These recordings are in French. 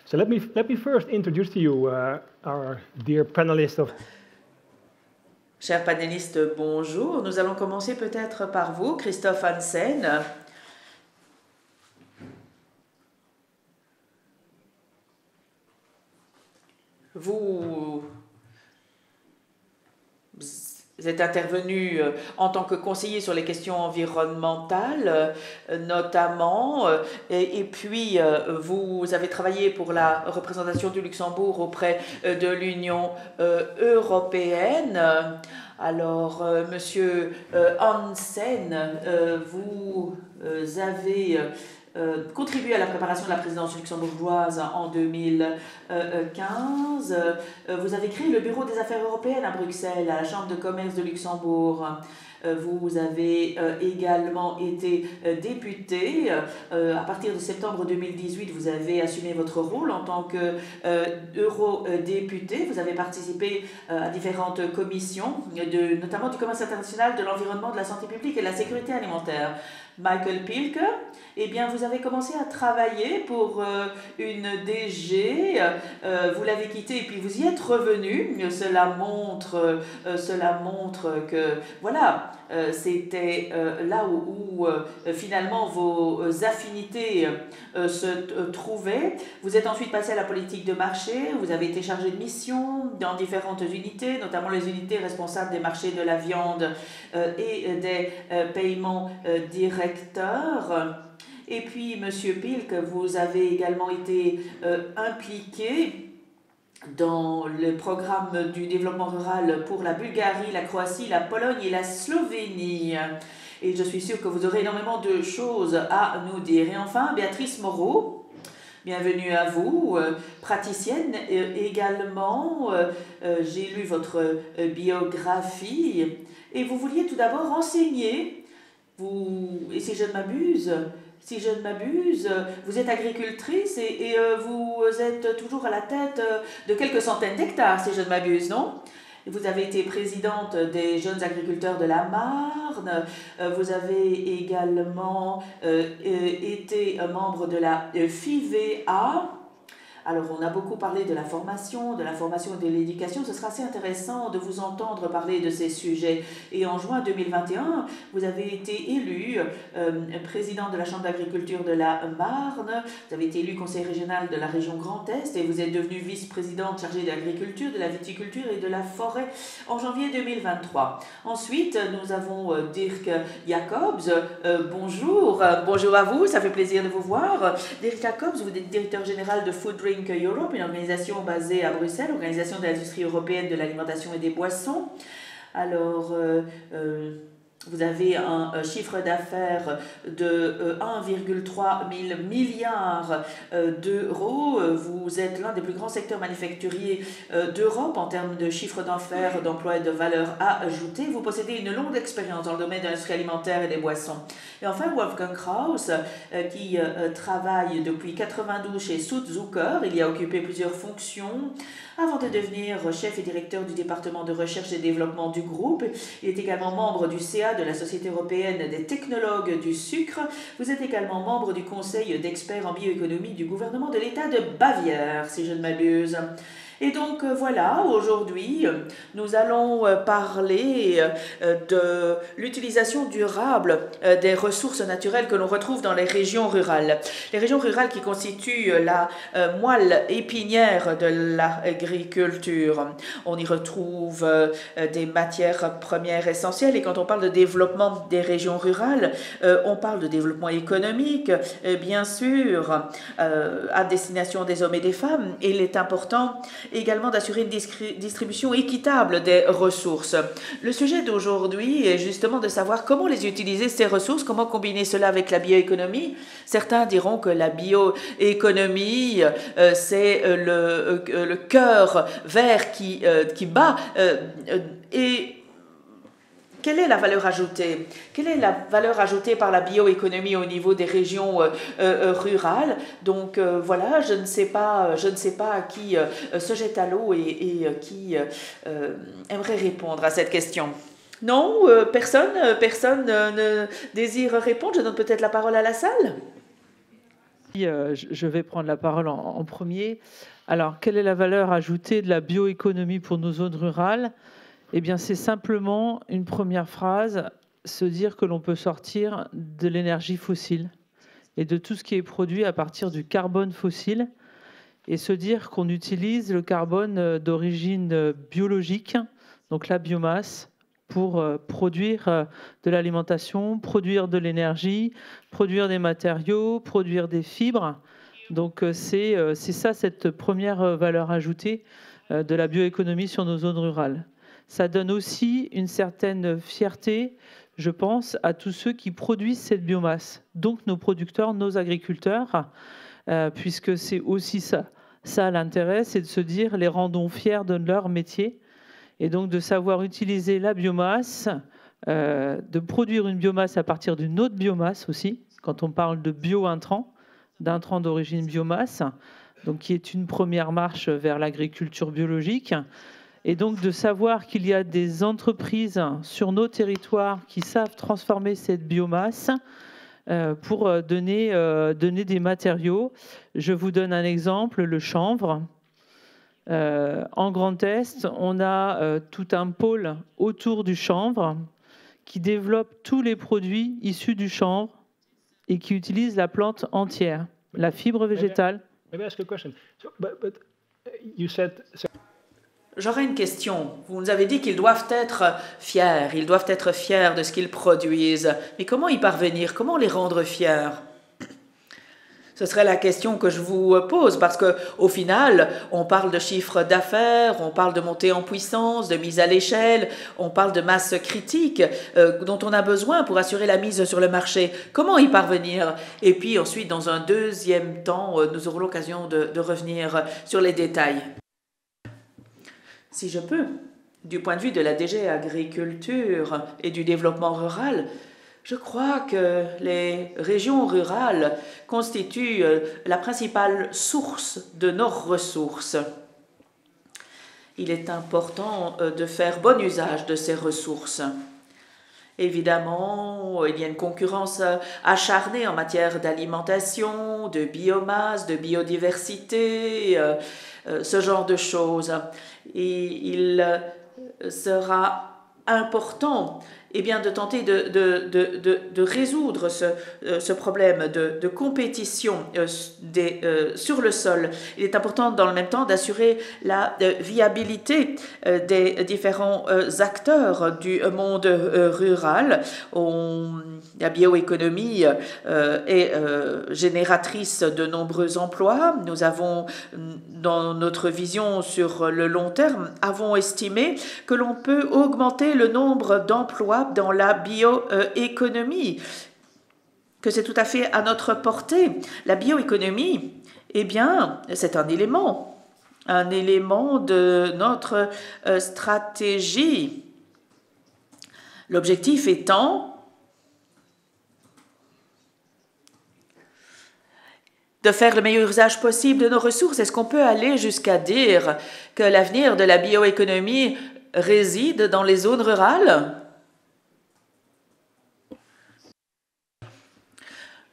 So let me first introduce to you our dear panelist of. Chers panélistes, bonjour. Nous allons commencer peut-être par vous, Christophe Hansen. Vous êtes intervenu en tant que conseiller sur les questions environnementales, notamment, et puis vous avez travaillé pour la représentation du Luxembourg auprès de l'Union européenne. Alors, Monsieur Hansen, vous avez contribué à la préparation de la présidence luxembourgeoise en 2015. Vous avez créé le Bureau des affaires européennes à Bruxelles, à la Chambre de commerce de Luxembourg. Vous avez également été député. À partir de septembre 2018, vous avez assumé votre rôle en tant qu'eurodéputé. Vous avez participé à différentes commissions, notamment du commerce international, de l'environnement, de la santé publique et de la sécurité alimentaire. Michael Pilke, eh bien, vous avez commencé à travailler pour une DG, vous l'avez quitté et puis vous y êtes revenu. Cela montre que, voilà, c'était là où finalement vos affinités se trouvaient. Vous êtes ensuite passé à la politique de marché, vous avez été chargé de mission dans différentes unités, notamment les unités responsables des marchés de la viande et des paiements directeurs. Et puis, Monsieur Pilk, vous avez également été impliqué dans le programme du développement rural pour la Bulgarie, la Croatie, la Pologne et la Slovénie. Et je suis sûre que vous aurez énormément de choses à nous dire. Et enfin, Béatrice Moreau, bienvenue à vous, praticienne également. J'ai lu votre biographie et vous vouliez tout d'abord enseigner. Et si je ne m'abuse, vous êtes agricultrice et vous êtes toujours à la tête de quelques centaines d'hectares, si je ne m'abuse, non? Vous avez été présidente des jeunes agriculteurs de la Marne. Vous avez également été membre de la FIVEA. Alors, on a beaucoup parlé de la formation et de l'éducation. Ce sera assez intéressant de vous entendre parler de ces sujets. Et en juin 2021, vous avez été élu président de la Chambre d'agriculture de la Marne. Vous avez été élu conseiller régional de la région Grand Est et vous êtes devenue vice-présidente chargée de l'agriculture, de la viticulture et de la forêt en janvier 2023. Ensuite, nous avons Dirk Jacobs. Bonjour. Bonjour à vous. Ça fait plaisir de vous voir. Dirk Jacobs, vous êtes directeur général de Food Drink Europe, une organisation basée à Bruxelles, organisation de l'industrie européenne de l'alimentation et des boissons. Alors, vous avez un chiffre d'affaires de 1,3 milliard d'euros. Vous êtes l'un des plus grands secteurs manufacturiers d'Europe en termes de chiffre d'affaires, d'emploi et de valeur ajoutée. Vous possédez une longue expérience dans le domaine de l'industrie alimentaire et des boissons. Et enfin, Wolfgang Kraus, qui travaille depuis 1992 chez Südzucker. Il y a occupé plusieurs fonctions avant de devenir chef et directeur du département de recherche et développement du groupe. Il est également membre du CA de la Société européenne des technologues du sucre. Vous êtes également membre du conseil d'experts en bioéconomie du gouvernement de l'État de Bavière, si je ne m'abuse. Et donc voilà, aujourd'hui, nous allons parler de l'utilisation durable des ressources naturelles que l'on retrouve dans les régions rurales. Les régions rurales qui constituent la moelle épinière de l'agriculture. On y retrouve des matières premières essentielles et quand on parle de développement des régions rurales, on parle de développement économique, bien sûr, à destination des hommes et des femmes. Et il est important également d'assurer une distribution équitable des ressources. Le sujet d'aujourd'hui est justement de savoir comment les utiliser, ces ressources, comment combiner cela avec la bioéconomie. Certains diront que la bioéconomie, c'est le cœur vert qui bat et quelle est la valeur ajoutée? Quelle est la valeur ajoutée par la bioéconomie au niveau des régions rurales? Donc voilà, je ne sais pas qui se jette à l'eau et qui aimerait répondre à cette question. Non, personne ne désire répondre. Je donne peut-être la parole à la salle. Je vais prendre la parole en premier. Alors, quelle est la valeur ajoutée de la bioéconomie pour nos zones rurales? Eh bien, c'est simplement une première phrase, se dire que l'on peut sortir de l'énergie fossile et de tout ce qui est produit à partir du carbone fossile, et se dire qu'on utilise le carbone d'origine biologique, donc la biomasse, pour produire de l'alimentation, produire de l'énergie, produire des matériaux, produire des fibres. Donc c'est ça, cette première valeur ajoutée de la bioéconomie sur nos zones rurales. Ça donne aussi une certaine fierté, je pense, à tous ceux qui produisent cette biomasse, donc nos producteurs, nos agriculteurs, puisque c'est aussi ça. Ça, l'intérêt, c'est de se dire, les rendons fiers de leur métier, et donc de savoir utiliser la biomasse, de produire une biomasse à partir d'une autre biomasse aussi, quand on parle de bio-intrants, d'intrants d'origine biomasse, donc qui est une première marche vers l'agriculture biologique, et donc de savoir qu'il y a des entreprises sur nos territoires qui savent transformer cette biomasse pour donner des matériaux. Je vous donne un exemple, le chanvre. En Grand Est, on a tout un pôle autour du chanvre qui développe tous les produits issus du chanvre et qui utilise la plante entière, la fibre végétale. J'aurais une question. Vous nous avez dit qu'ils doivent être fiers de ce qu'ils produisent. Mais comment y parvenir? Comment les rendre fiers? Ce serait la question que je vous pose, parce qu'au final, on parle de chiffre d'affaires, on parle de montée en puissance, de mise à l'échelle, on parle de masse critique dont on a besoin pour assurer la mise sur le marché. Comment y parvenir? Et puis ensuite, dans un deuxième temps, nous aurons l'occasion de revenir sur les détails. Si je peux, du point de vue de la DG Agriculture et du développement rural, je crois que les régions rurales constituent la principale source de nos ressources. Il est important de faire bon usage de ces ressources. Évidemment, il y a une concurrence acharnée en matière d'alimentation, de biomasse, de biodiversité, ce genre de choses. Et il sera important de tenter de résoudre ce problème de compétition sur le sol. Il est important dans le même temps d'assurer la viabilité des différents acteurs du monde rural. La bioéconomie est génératrice de nombreux emplois. Nous avons, dans notre vision sur le long terme, avons estimé que l'on peut augmenter le nombre d'emplois dans la bioéconomie, que c'est tout à fait à notre portée. La bioéconomie, eh bien, c'est un élément de notre stratégie. L'objectif étant de faire le meilleur usage possible de nos ressources. Est-ce qu'on peut aller jusqu'à dire que l'avenir de la bioéconomie réside dans les zones rurales?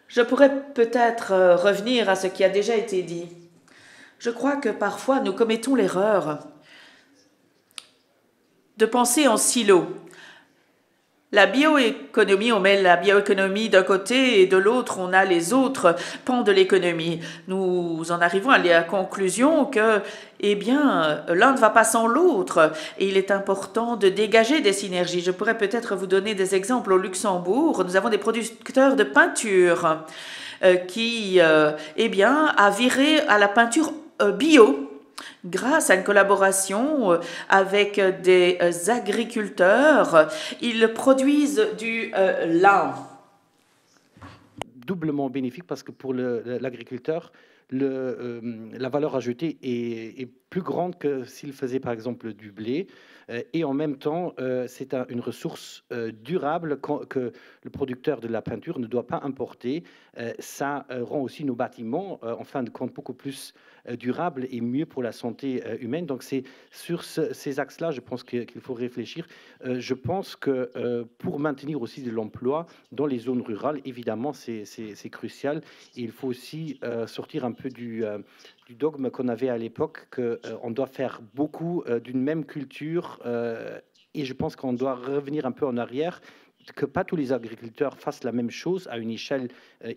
Je pourrais peut-être revenir à ce qui a déjà été dit. Je crois que parfois nous commettons l'erreur de penser en silo. La bioéconomie, on met la bioéconomie d'un côté et de l'autre, on a les autres pans de l'économie. Nous en arrivons à la conclusion que, l'un ne va pas sans l'autre et il est important de dégager des synergies. Je pourrais peut-être vous donner des exemples. Au Luxembourg, nous avons des producteurs de peinture qui, a viré à la peinture bio, grâce à une collaboration avec des agriculteurs. Ils produisent du lin. Doublement bénéfique parce que pour l'agriculteur, la valeur ajoutée est plus grande que s'il faisait par exemple du blé. Et en même temps, c'est une ressource durable que le producteur de la peinture ne doit pas importer. Ça rend aussi nos bâtiments, en fin de compte, beaucoup plus durables et mieux pour la santé humaine. Donc c'est sur ces axes-là, je pense qu'il faut réfléchir. Je pense que pour maintenir aussi de l'emploi dans les zones rurales, évidemment, c'est crucial. Et il faut aussi sortir un peu du dogme qu'on avait à l'époque, qu'on doit faire beaucoup d'une même culture, et je pense qu'on doit revenir un peu en arrière, que pas tous les agriculteurs fassent la même chose à une échelle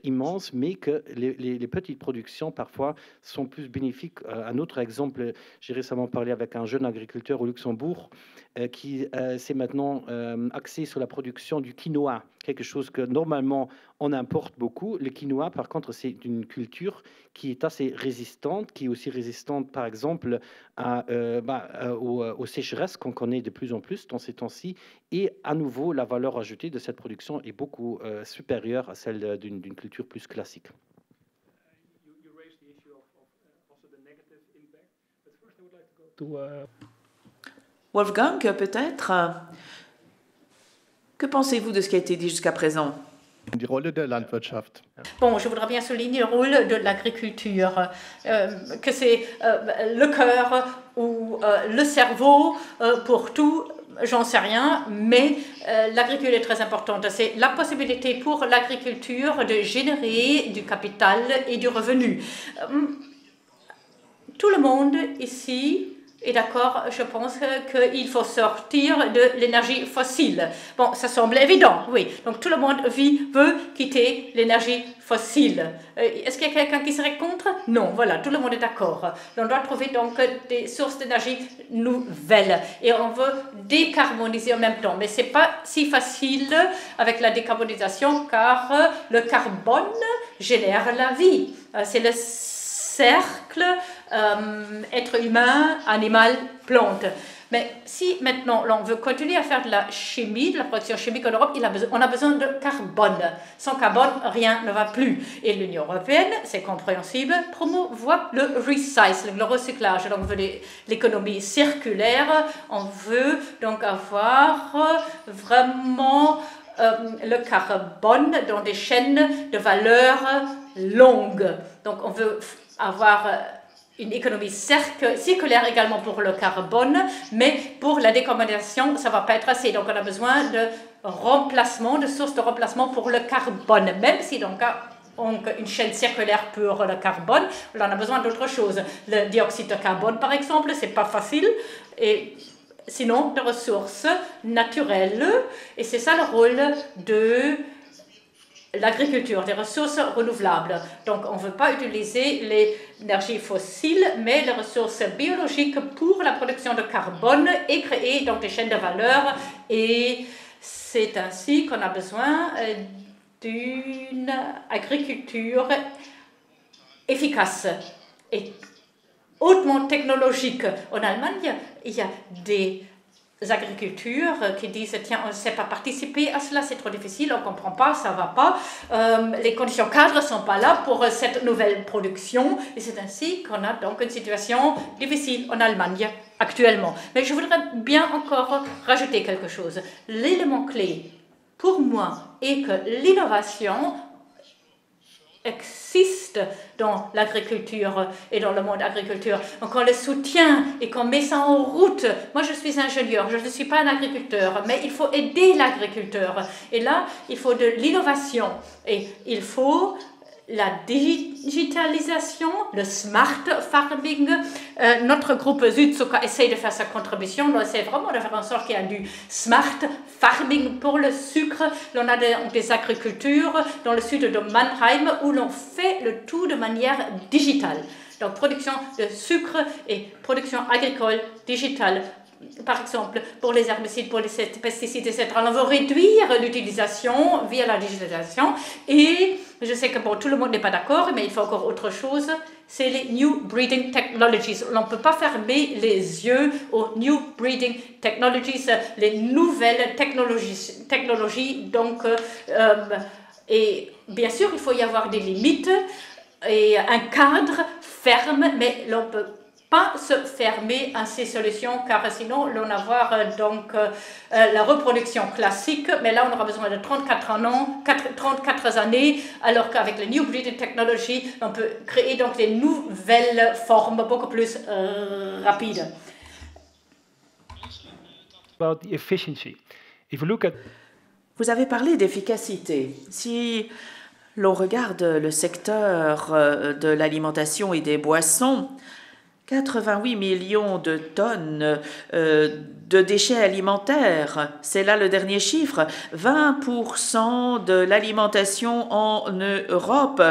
immense, mais que les petites productions parfois sont plus bénéfiques. Un autre exemple, j'ai récemment parlé avec un jeune agriculteur au Luxembourg qui s'est maintenant axé sur la production du quinoa, quelque chose que normalement on importe beaucoup. Le quinoa, par contre, c'est une culture qui est assez résistante, qui est aussi résistante, par exemple, aux sécheresses qu'on connaît de plus en plus dans ces temps-ci. Et à nouveau, la valeur ajoutée de cette production est beaucoup supérieure à celle d'une culture plus classique. Wolfgang, peut-être, que pensez-vous de ce qui a été dit jusqu'à présent? Die Rolle der Landwirtschaft. Bon, je voudrais bien souligner le rôle de l'agriculture, que c'est le cœur ou le cerveau pour tout, j'en sais rien, mais l'agriculture est très importante. C'est la possibilité pour l'agriculture de générer du capital et du revenu. Tout le monde ici est d'accord, je pense qu'il faut sortir de l'énergie fossile. Bon, ça semble évident, oui. Donc tout le monde veut quitter l'énergie fossile. Est-ce qu'il y a quelqu'un qui serait contre? Non, voilà, tout le monde est d'accord. On doit trouver donc des sources d'énergie nouvelles et on veut décarboniser en même temps. Mais ce n'est pas si facile avec la décarbonisation car le carbone génère la vie. C'est le cercle être humain, animal, plante. Mais si maintenant on veut continuer à faire de la chimie, de la production chimique en Europe, on a besoin de carbone. Sans carbone, rien ne va plus. Et l'Union européenne, c'est compréhensible, promouvoit le recycling, le recyclage. Donc on veut l'économie circulaire, on veut donc avoir vraiment le carbone dans des chaînes de valeur longues. Donc on veut avoir une économie circulaire également pour le carbone, mais pour la décarbonisation, ça ne va pas être assez. Donc on a besoin de remplacement, de sources de remplacement pour le carbone, même si donc une chaîne circulaire pour le carbone, on a besoin d'autre chose. Le dioxyde de carbone, par exemple, c'est pas facile, et sinon de ressources naturelles, et c'est ça le rôle de l'agriculture, des ressources renouvelables. Donc, on ne veut pas utiliser l'énergie fossile, mais les ressources biologiques pour la production de carbone et créer donc des chaînes de valeur. Et c'est ainsi qu'on a besoin d'une agriculture efficace et hautement technologique. En Allemagne, il y a des agricultures qui disent tiens, on ne sait pas participer à cela, c'est trop difficile, on ne comprend pas, ça ne va pas, les conditions cadres ne sont pas là pour cette nouvelle production, et c'est ainsi qu'on a donc une situation difficile en Allemagne actuellement. Mais je voudrais bien encore rajouter quelque chose. L'élément clé pour moi est que l'innovation existe dans l'agriculture et dans le monde agriculture. Donc on le soutient et qu'on met ça en route. Moi je suis ingénieur, je ne suis pas un agriculteur, mais il faut aider l'agriculteur. Et là, il faut de l'innovation et il faut la digitalisation, le smart farming. Notre groupe Südzucker essaye de faire sa contribution. On essaie vraiment de faire en sorte qu'il y ait du smart farming pour le sucre. On a des agricultures dans le sud de Mannheim où l'on fait le tout de manière digitale. Donc production de sucre et production agricole digitale. Par exemple, pour les herbicides, pour les pesticides, etc. On veut réduire l'utilisation via la digitalisation. Et je sais que bon, tout le monde n'est pas d'accord, mais il faut encore autre chose. C'est les New Breeding Technologies. On ne peut pas fermer les yeux aux New Breeding Technologies, les nouvelles technologies. Donc, et bien sûr, il faut y avoir des limites. un cadre ferme, mais l'on peut pas se fermer à ces solutions, car sinon l'on va avoir la reproduction classique, mais là on aura besoin de 34 années, alors qu'avec les New Breeding Technology, on peut créer donc des nouvelles formes beaucoup plus rapides. About the efficiency. If you look at Vous avez parlé d'efficacité. Si l'on regarde le secteur de l'alimentation et des boissons, 88 millions de tonnes de déchets alimentaires, c'est là le dernier chiffre. 20% de l'alimentation en Europe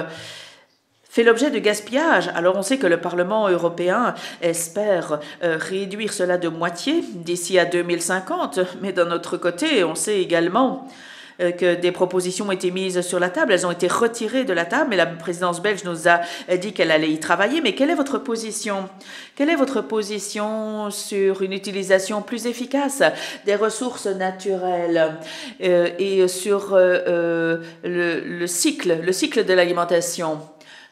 fait l'objet de gaspillage. Alors on sait que le Parlement européen espère réduire cela de moitié d'ici à 2050, mais d'un autre côté, on sait également que des propositions ont été mises sur la table. Elles ont été retirées de la table, mais la présidence belge nous a dit qu'elle allait y travailler. Mais quelle est votre position? Quelle est votre position sur une utilisation plus efficace des ressources naturelles et sur le cycle de l'alimentation?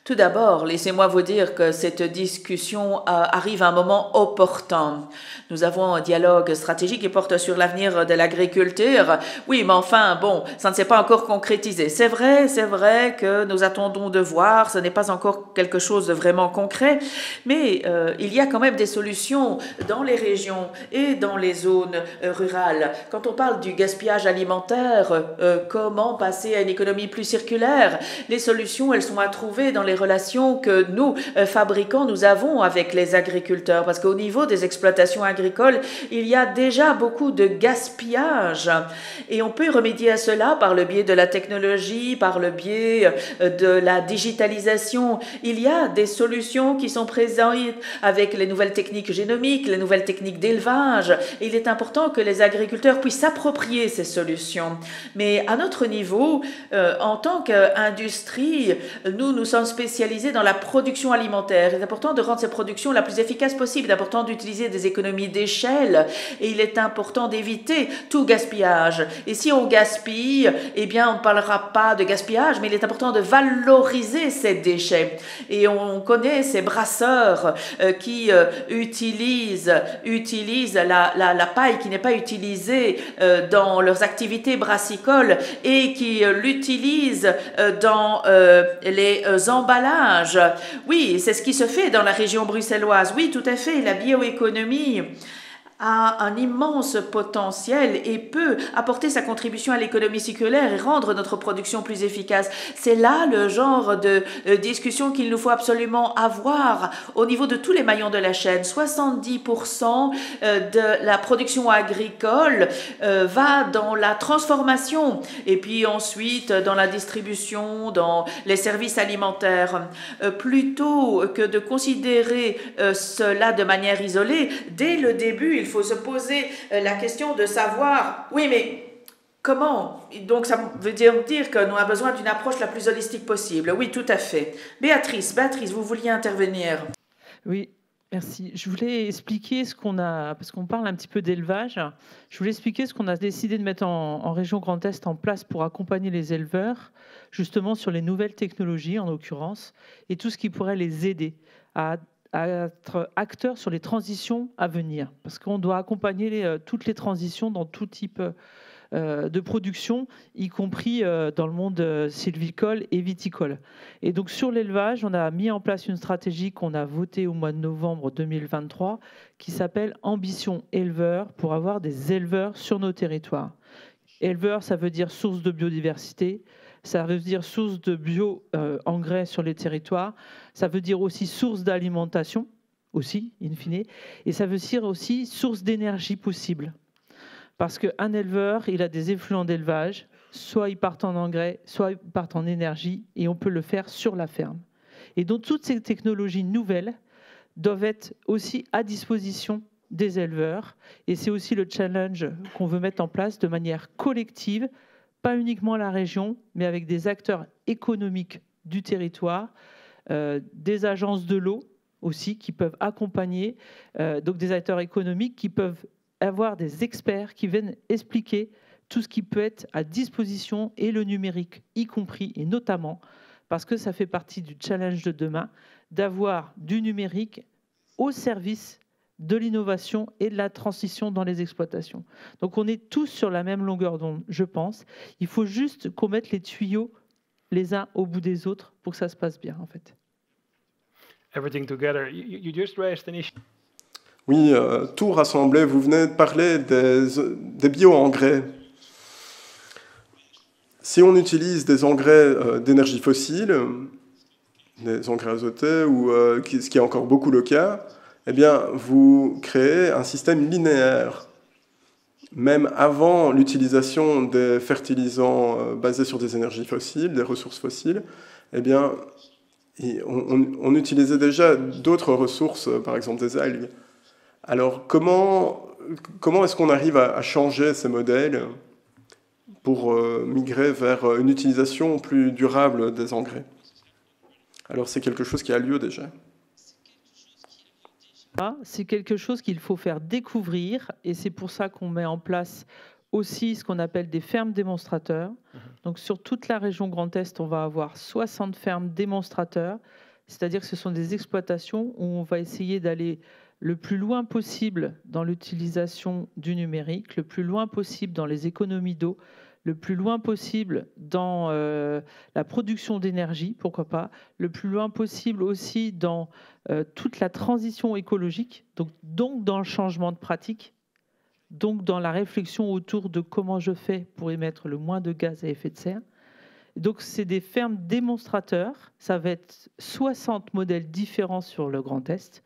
Tout d'abord, laissez-moi vous dire que cette discussion arrive à un moment opportun. Nous avons un dialogue stratégique qui porte sur l'avenir de l'agriculture. Oui, mais enfin, bon, ça ne s'est pas encore concrétisé. C'est vrai que nous attendons de voir, ce n'est pas encore quelque chose de vraiment concret, mais il y a quand même des solutions dans les régions et dans les zones rurales. Quand on parle du gaspillage alimentaire, comment passer à une économie plus circulaire? Les solutions, elles sont à trouver dans les relations que nous, fabricants, nous avons avec les agriculteurs. Parce qu'au niveau des exploitations agricoles, il y a déjà beaucoup de gaspillage. Et on peut remédier à cela par le biais de la technologie, par le biais de la digitalisation. Il y a des solutions qui sont présentes avec les nouvelles techniques génomiques, les nouvelles techniques d'élevage. Il est important que les agriculteurs puissent s'approprier ces solutions. Mais à notre niveau, en tant qu'industrie, nous sommes spécialisés dans la production alimentaire. Il est important de rendre cette production la plus efficace possible. Il est important d'utiliser des économies d'échelle et il est important d'éviter tout gaspillage. Et si on gaspille, eh bien, on ne parlera pas de gaspillage, mais il est important de valoriser ces déchets. Et on connaît ces brasseurs qui utilisent la paille qui n'est pas utilisée dans leurs activités brassicoles et qui l'utilisent dans les emballages. Oui, c'est ce qui se fait dans la région bruxelloise. Oui, tout à fait, la bioéconomie a un immense potentiel et peut apporter sa contribution à l'économie circulaire et rendre notre production plus efficace. C'est là le genre de discussion qu'il nous faut absolument avoir au niveau de tous les maillons de la chaîne. 70% de la production agricole va dans la transformation et puis ensuite dans la distribution, dans les services alimentaires. Plutôt que de considérer cela de manière isolée, dès le début, il faut se poser la question de savoir, oui, mais comment? Donc, ça veut dire que nous avons besoin d'une approche la plus holistique possible. Oui, tout à fait. Béatrice, vous vouliez intervenir? Oui, merci. Je voulais expliquer ce qu'on a, parce qu'on parle un petit peu d'élevage, je voulais expliquer ce qu'on a décidé de mettre en région Grand Est en place pour accompagner les éleveurs, justement sur les nouvelles technologies en l'occurrence, et tout ce qui pourrait les aider à être acteurs sur les transitions à venir, parce qu'on doit accompagner toutes les transitions dans tout type de production, y compris dans le monde sylvicole et viticole. Et donc sur l'élevage, on a mis en place une stratégie qu'on a votée au mois de novembre 2023 qui s'appelle Ambition éleveur, pour avoir des éleveurs sur nos territoires. Éleveur, ça veut dire source de biodiversité, ça veut dire source de bio-engrais sur les territoires, ça veut dire aussi source d'alimentation, aussi, in fine, et ça veut dire aussi source d'énergie possible. Parce qu'un éleveur, il a des effluents d'élevage, soit ils partent en engrais, soit ils partent en énergie, et on peut le faire sur la ferme. Et donc toutes ces technologies nouvelles doivent être aussi à disposition des éleveurs, et c'est aussi le challenge qu'on veut mettre en place de manière collective, pas uniquement à la région, mais avec des acteurs économiques du territoire, des agences de l'eau aussi qui peuvent accompagner, donc des acteurs économiques qui peuvent avoir des experts qui viennent expliquer tout ce qui peut être à disposition et le numérique y compris et notamment parce que ça fait partie du challenge de demain, d'avoir du numérique au service de l'innovation et de la transition dans les exploitations. Donc on est tous sur la même longueur d'onde, je pense. Il faut juste qu'on mette les tuyaux les uns au bout des autres pour que ça se passe bien, en fait. Everything together. You just raised an issue. Oui, tout rassemblé. Vous venez de parler des bio-engrais. Si on utilise des engrais d'énergie fossile, des engrais azotés, ou ce qui est encore beaucoup le cas, eh bien, vous créez un système linéaire. Même avant l'utilisation des fertilisants basés sur des énergies fossiles, des ressources fossiles, eh bien, on utilisait déjà d'autres ressources, par exemple des algues. Alors, comment est-ce qu'on arrive à changer ces modèles pour migrer vers une utilisation plus durable des engrais? Alors, c'est quelque chose qui a lieu déjà. C'est quelque chose qu'il faut faire découvrir, et c'est pour ça qu'on met en place aussi ce qu'on appelle des fermes démonstrateurs. Donc sur toute la région Grand Est, on va avoir 60 fermes démonstrateurs, c'est-à-dire que ce sont des exploitations où on va essayer d'aller le plus loin possible dans l'utilisation du numérique, le plus loin possible dans les économies d'eau, le plus loin possible dans la production d'énergie, pourquoi pas, le plus loin possible aussi dans toute la transition écologique, donc dans le changement de pratique, donc dans la réflexion autour de comment je fais pour émettre le moins de gaz à effet de serre. Donc c'est des fermes démonstrateurs, ça va être 60 modèles différents sur le Grand Est,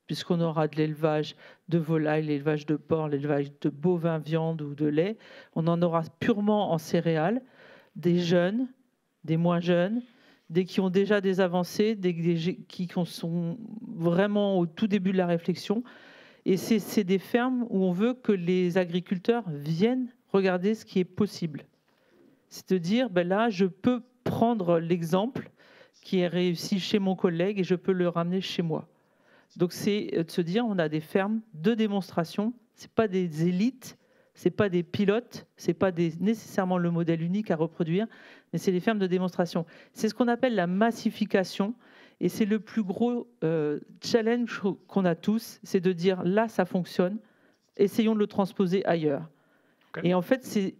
puisqu'on aura de l'élevage de volailles, l'élevage de porc, l'élevage de bovins, viande ou de lait. On en aura purement en céréales, des jeunes, des moins jeunes, des qui ont déjà des avancées, des qui sont vraiment au tout début de la réflexion. Et c'est des fermes où on veut que les agriculteurs viennent regarder ce qui est possible. C'est de dire, ben là, je peux prendre l'exemple qui est réussi chez mon collègue et je peux le ramener chez moi. Donc c'est de se dire, on a des fermes de démonstration, ce n'est pas des élites, ce n'est pas des pilotes, ce n'est pas nécessairement le modèle unique à reproduire, mais c'est des fermes de démonstration. C'est ce qu'on appelle la massification, et c'est le plus gros challenge qu'on a tous, c'est de dire, là, ça fonctionne, essayons de le transposer ailleurs. Okay. Et en fait, c'est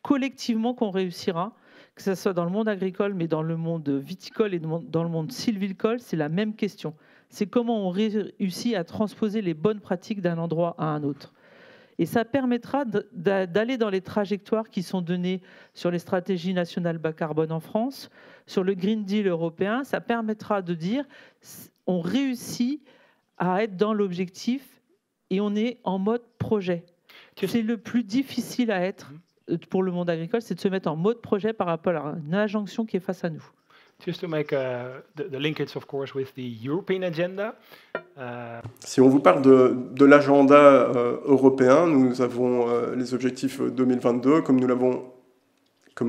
collectivement qu'on réussira, que ce soit dans le monde agricole, mais dans le monde viticole et dans le monde sylvicole, c'est la même question. C'est comment on réussit à transposer les bonnes pratiques d'un endroit à un autre. Et ça permettra d'aller dans les trajectoires qui sont données sur les stratégies nationales bas carbone en France, sur le Green Deal européen. Ça permettra de dire on réussit à être dans l'objectif et on est en mode projet. C'est le plus difficile à être pour le monde agricole, c'est de se mettre en mode projet par rapport à une injonction qui est face à nous. Just to make the linkage, of course, with the European agenda. Si on vous parle de l'agenda européen, nous avons les objectifs 2022, comme nous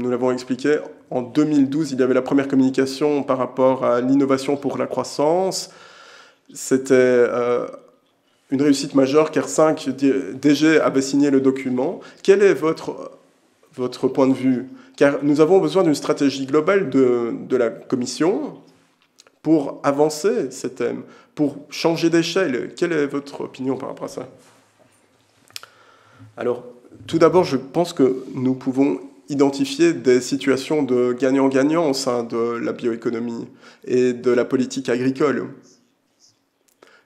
l'avons expliqué. En 2012, il y avait la première communication par rapport à l'innovation pour la croissance. C'était une réussite majeure, car 5 DG avaient signé le document. Quel est votre point de vue? Car nous avons besoin d'une stratégie globale de la Commission pour avancer ces thèmes, pour changer d'échelle. Quelle est votre opinion par rapport à ça? Alors, tout d'abord, je pense que nous pouvons identifier des situations de gagnant-gagnant au sein de la bioéconomie et de la politique agricole.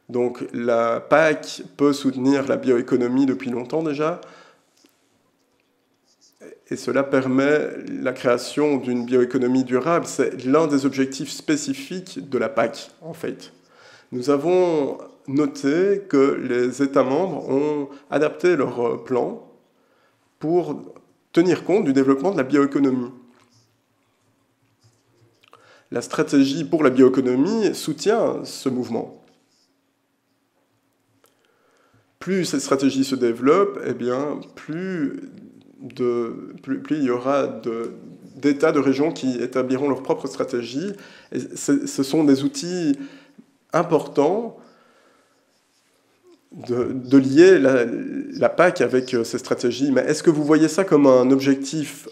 Donc, la PAC peut soutenir la bioéconomie depuis longtemps déjà, et cela permet la création d'une bioéconomie durable. C'est l'un des objectifs spécifiques de la PAC, en fait. Nous avons noté que les États membres ont adapté leur plan pour tenir compte du développement de la bioéconomie. La stratégie pour la bioéconomie soutient ce mouvement. Plus cette stratégie se développe, eh bien, plus il y aura d'États, de régions qui établiront leur propre stratégie. Et ce sont des outils importants de lier la PAC avec ces stratégies. Mais est-ce que vous voyez ça comme un objectif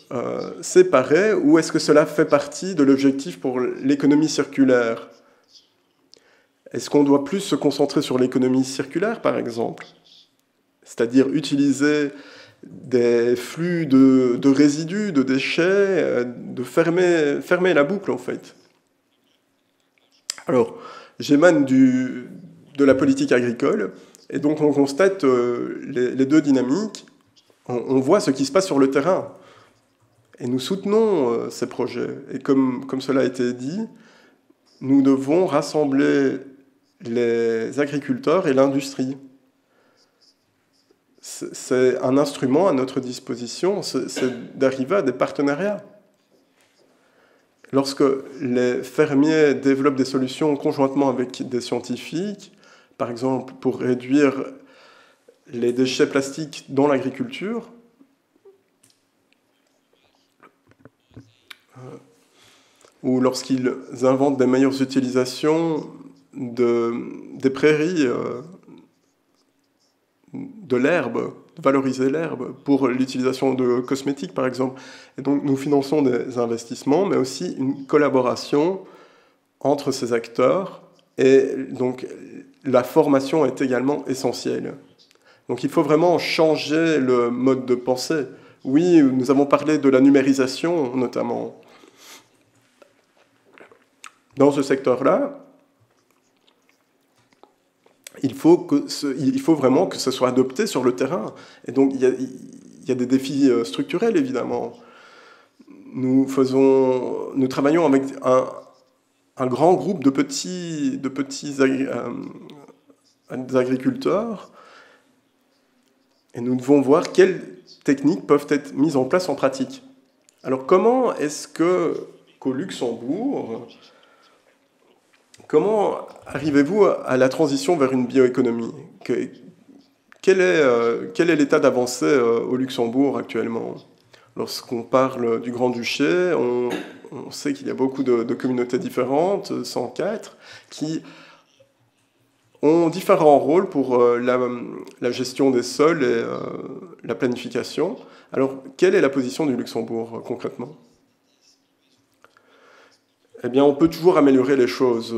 séparé ou est-ce que cela fait partie de l'objectif pour l'économie circulaire? Est-ce qu'on doit plus se concentrer sur l'économie circulaire, par exemple? C'est-à-dire utiliser des flux de résidus, de déchets, de fermer la boucle, en fait. Alors, j'émane de la politique agricole, et donc on constate les deux dynamiques, on voit ce qui se passe sur le terrain, et nous soutenons ces projets. Et comme cela a été dit, nous devons rassembler les agriculteurs et l'industrie. C'est un instrument à notre disposition, c'est d'arriver à des partenariats. Lorsque les fermiers développent des solutions conjointement avec des scientifiques, par exemple pour réduire les déchets plastiques dans l'agriculture, ou lorsqu'ils inventent des meilleures utilisations des prairies, de l'herbe, valoriser l'herbe pour l'utilisation de cosmétiques, par exemple. Et donc, nous finançons des investissements, mais aussi une collaboration entre ces acteurs. Et donc, la formation est également essentielle. Donc, il faut vraiment changer le mode de pensée. Oui, nous avons parlé de la numérisation, notamment. Dans ce secteur-là, il faut vraiment que ce soit adopté sur le terrain. Et donc, il y a des défis structurels, évidemment. Nous travaillons avec un grand groupe de petits agriculteurs, et nous devons voir quelles techniques peuvent être mises en place en pratique. Alors, comment est-ce qu'au Luxembourg, comment arrivez-vous à la transition vers une bioéconomie? Quel est l'état d'avancée au Luxembourg actuellement? Lorsqu'on parle du Grand-Duché, on sait qu'il y a beaucoup de communautés différentes, 104, qui ont différents rôles pour la gestion des sols et la planification. Alors, quelle est la position du Luxembourg concrètement? Eh bien, on peut toujours améliorer les choses.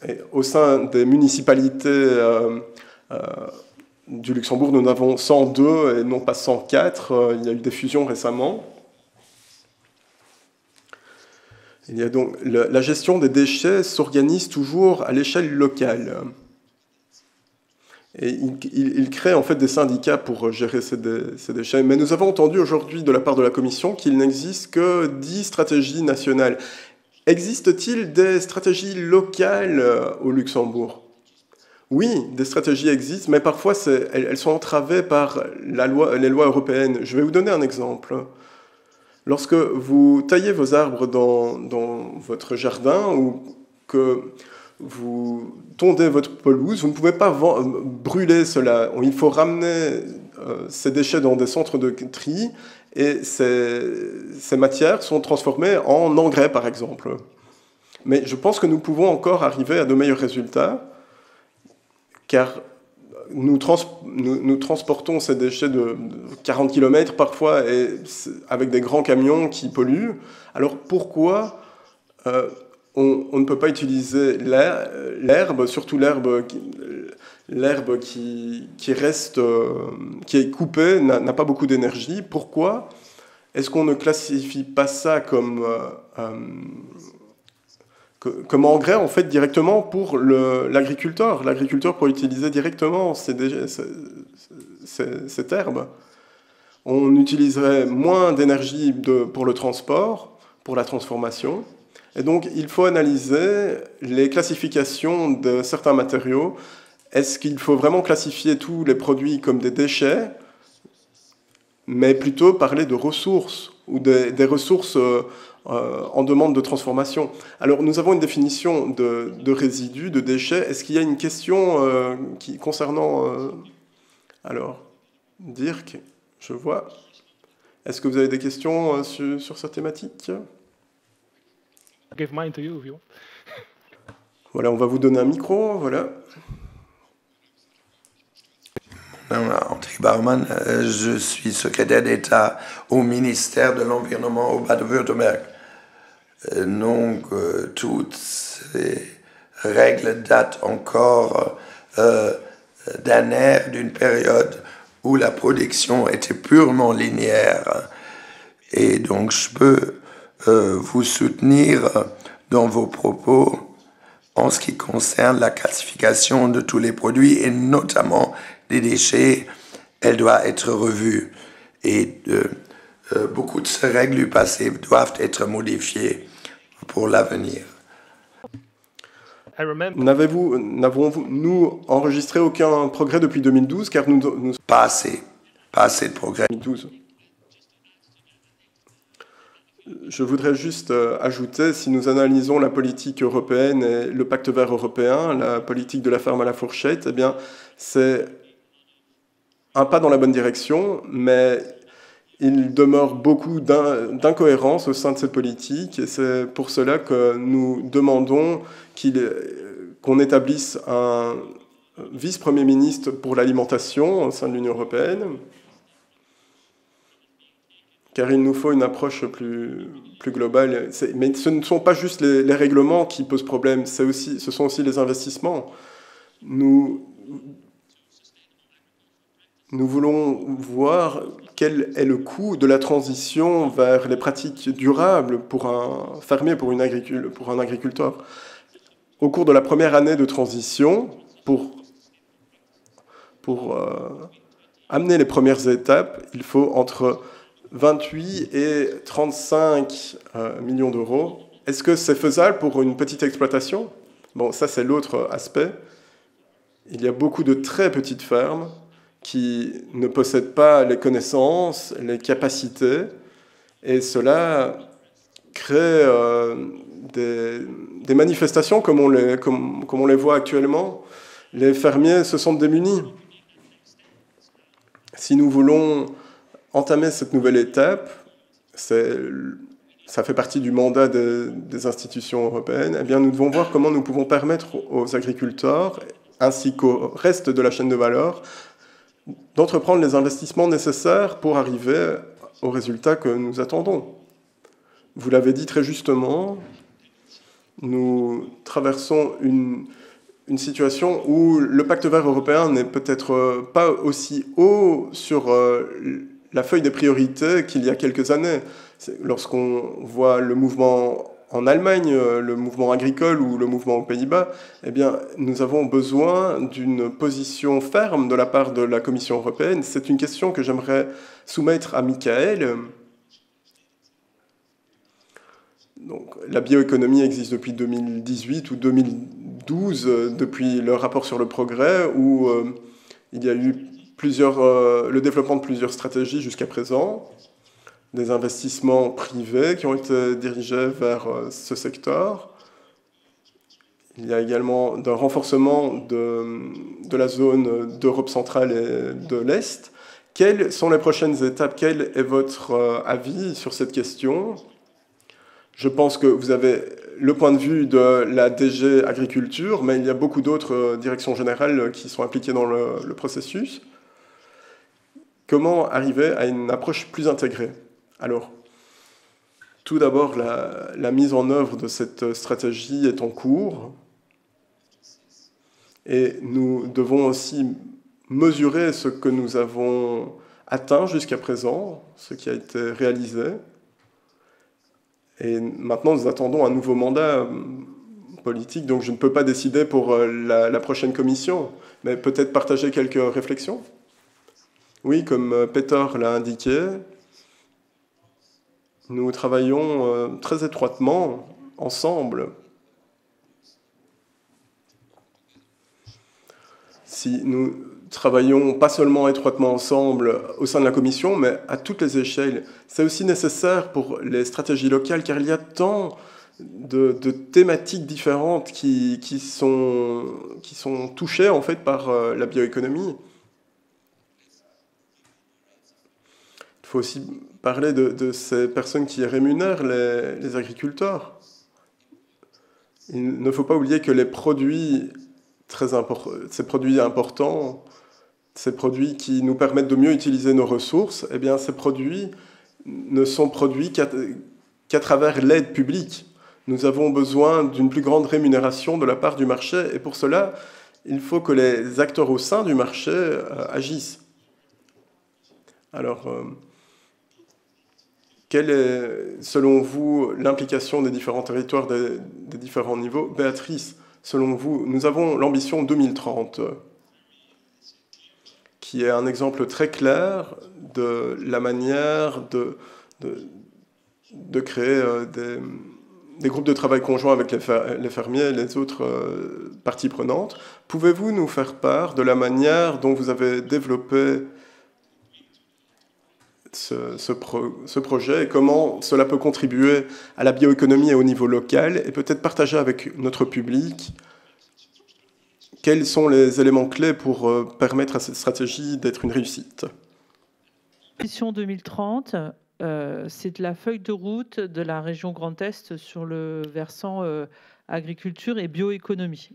Et au sein des municipalités du Luxembourg, nous en avons 102 et non pas 104. Il y a eu des fusions récemment. Il y a donc, la gestion des déchets s'organise toujours à l'échelle locale. Et il crée en fait des syndicats pour gérer ces déchets. Mais nous avons entendu aujourd'hui de la part de la Commission qu'il n'existe que 10 stratégies nationales. Existe-t-il des stratégies locales au Luxembourg? Oui, des stratégies existent, mais parfois elles sont entravées par les lois européennes. Je vais vous donner un exemple. Lorsque vous taillez vos arbres dans votre jardin ou que vous tondez votre pelouse, vous ne pouvez pas brûler cela. Il faut ramener ces déchets dans des centres de tri et ces matières sont transformées en engrais, par exemple. Mais je pense que nous pouvons encore arriver à de meilleurs résultats, car nous transportons ces déchets de 40 km parfois et avec des grands camions qui polluent. Alors pourquoi on ne peut pas utiliser l'herbe, surtout l'herbe qui reste, qui est coupée, n'a pas beaucoup d'énergie? Pourquoi est-ce qu'on ne classifie pas ça comme engrais en fait directement pour l'agriculteur? L'agriculteur peut utiliser directement cette herbe. On utiliserait moins d'énergie pour le transport, pour la transformation. Et donc, il faut analyser les classifications de certains matériaux. Est-ce qu'il faut vraiment classifier tous les produits comme des déchets, mais plutôt parler de ressources ou des ressources en demande de transformation? Alors, nous avons une définition de résidus, de déchets. Est-ce qu'il y a une question concernant... Alors, Dirk, je vois. Est-ce que vous avez des questions sur cette thématique? Give mine to you if you want. Voilà, on va vous donner un micro, voilà. André Baumann, je suis secrétaire d'État au ministère de l'Environnement au Bade-Württemberg. Donc, toutes ces règles datent encore d'un ère, d'une période où la production était purement linéaire. Et donc, je peux vous soutenir dans vos propos en ce qui concerne la classification de tous les produits et notamment des déchets. Elle doit être revue et beaucoup de ces règles du passé doivent être modifiées pour l'avenir. N'avons-nous enregistré aucun progrès depuis 2012 car nous... Pas assez de progrès. 2012. Je voudrais juste ajouter, si nous analysons la politique européenne et le pacte vert européen, la politique de la ferme à la fourchette, eh bien, c'est un pas dans la bonne direction, mais il demeure beaucoup d'incohérences au sein de cette politique, et c'est pour cela que nous demandons qu'on établisse un vice-premier ministre pour l'alimentation au sein de l'Union européenne, car il nous faut une approche plus globale. Mais ce ne sont pas juste les règlements qui posent problème, ce sont aussi les investissements. Nous voulons voir quel est le coût de la transition vers les pratiques durables pour un fermier, pour un agriculteur. Au cours de la première année de transition, pour amener les premières étapes, il faut entre 28 et 35 millions d'euros. Est-ce que c'est faisable pour une petite exploitation? Bon, ça c'est l'autre aspect. Il y a beaucoup de très petites fermes qui ne possèdent pas les connaissances, les capacités, et cela crée des manifestations comme on les voit actuellement. Les fermiers se sentent démunis. Si nous voulons entamer cette nouvelle étape, ça fait partie du mandat des institutions européennes, eh bien nous devons voir comment nous pouvons permettre aux agriculteurs, ainsi qu'au reste de la chaîne de valeur, d'entreprendre les investissements nécessaires pour arriver aux résultats que nous attendons. Vous l'avez dit très justement, nous traversons une situation où le pacte vert européen n'est peut-être pas aussi haut sur la feuille des priorités qu'il y a quelques années. Lorsqu'on voit le mouvement en Allemagne, le mouvement agricole ou le mouvement aux Pays-Bas, eh bien, nous avons besoin d'une position ferme de la part de la Commission européenne. C'est une question que j'aimerais soumettre à Michael. Donc, la bioéconomie existe depuis 2018 ou 2012, depuis le rapport sur le progrès, où il y a eu le développement de plusieurs stratégies jusqu'à présent, des investissements privés qui ont été dirigés vers ce secteur. Il y a également un renforcement de la zone d'Europe centrale et de l'Est. Quelles sont les prochaines étapes? Quel est votre avis sur cette question? Je pense que vous avez le point de vue de la DG Agriculture, mais il y a beaucoup d'autres directions générales qui sont impliquées dans le processus. Comment arriver à une approche plus intégrée? Alors, tout d'abord, la mise en œuvre de cette stratégie est en cours. Et nous devons aussi mesurer ce que nous avons atteint jusqu'à présent, ce qui a été réalisé. Et maintenant, nous attendons un nouveau mandat politique, donc je ne peux pas décider pour la prochaine commission, mais peut-être partager quelques réflexions. Oui, comme Peter l'a indiqué, nous travaillons très étroitement ensemble. Si nous travaillons pas seulement étroitement ensemble au sein de la Commission, mais à toutes les échelles, c'est aussi nécessaire pour les stratégies locales, car il y a tant de thématiques différentes qui sont touchées en fait par la bioéconomie. Il faut aussi parler de ces personnes qui rémunèrent les agriculteurs. Il ne faut pas oublier que les produits ces produits importants ces produits qui nous permettent de mieux utiliser nos ressources, eh bien, ces produits ne sont produits qu'à travers l'aide publique. Nous avons besoin d'une plus grande rémunération de la part du marché, et pour cela, il faut que les acteurs au sein du marché agissent. Alors, quelle est, selon vous, l'implication des différents territoires, des différents niveaux? Béatrice, selon vous, nous avons l'ambition 2030, qui est un exemple très clair de la manière de créer des groupes de travail conjoints avec les fermiers et les autres parties prenantes. Pouvez-vous nous faire part de la manière dont vous avez développé ce projet et comment cela peut contribuer à la bioéconomie au niveau local, et peut-être partager avec notre public quels sont les éléments clés pour permettre à cette stratégie d'être une réussite? Vision 2030, c'est la feuille de route de la région Grand Est sur le versant agriculture et bioéconomie,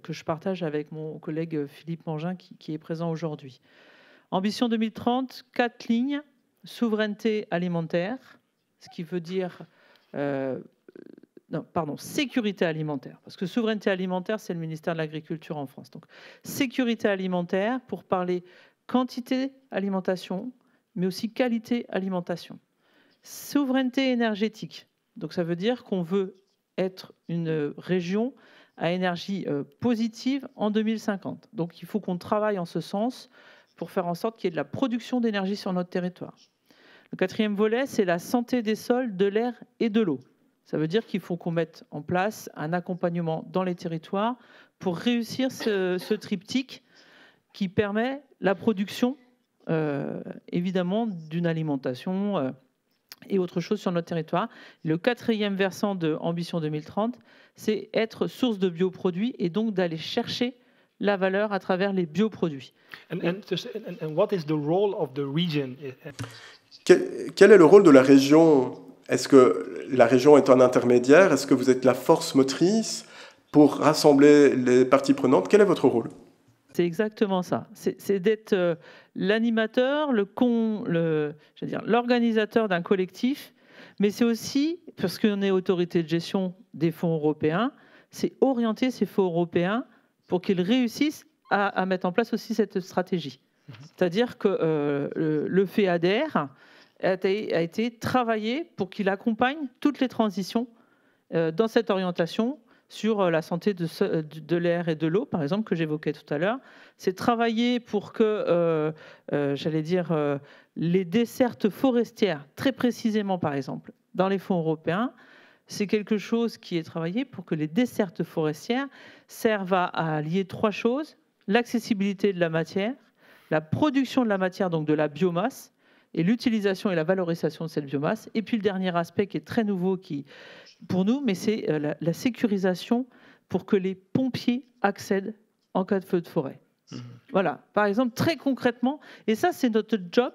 que je partage avec mon collègue Philippe Mangin qui est présent aujourd'hui. Ambition 2030, 4 lignes. Souveraineté alimentaire, ce qui veut dire sécurité alimentaire, parce que souveraineté alimentaire, c'est le ministère de l'Agriculture en France. Donc, sécurité alimentaire pour parler quantité alimentation, mais aussi qualité alimentation. Souveraineté énergétique, donc ça veut dire qu'on veut être une région à énergie positive en 2050. Donc, il faut qu'on travaille en ce sens pour faire en sorte qu'il y ait de la production d'énergie sur notre territoire. Le 4e volet, c'est la santé des sols, de l'air et de l'eau. Ça veut dire qu'il faut qu'on mette en place un accompagnement dans les territoires pour réussir ce triptyque qui permet la production, évidemment, d'une alimentation et autre chose sur notre territoire. Le 4e versant de Ambition 2030, c'est être source de bioproduits et donc d'aller chercher la valeur à travers les bioproduits. And what is the role of the region? Quel est le rôle de la région? Est-ce que la région est un intermédiaire? Est-ce que vous êtes la force motrice pour rassembler les parties prenantes? Quel est votre rôle? C'est exactement ça. C'est d'être l'animateur, l'organisateur d'un collectif, mais c'est aussi, parce qu'on est autorité de gestion des fonds européens, c'est orienter ces fonds européens pour qu'ils réussissent à mettre en place aussi cette stratégie. C'est-à-dire que le FEADER a été travaillé pour qu'il accompagne toutes les transitions dans cette orientation sur la santé de l'air et de l'eau, par exemple, que j'évoquais tout à l'heure. C'est travailler pour que, les dessertes forestières, très précisément, par exemple, dans les fonds européens, c'est quelque chose qui est travaillé pour que les dessertes forestières servent à lier 3 choses: l'accessibilité de la matière, la production de la matière, donc de la biomasse, et l'utilisation et la valorisation de cette biomasse. Et puis le dernier aspect qui est très nouveau pour nous, mais c'est la sécurisation pour que les pompiers accèdent en cas de feu de forêt. Voilà, par exemple, très concrètement, et ça c'est notre job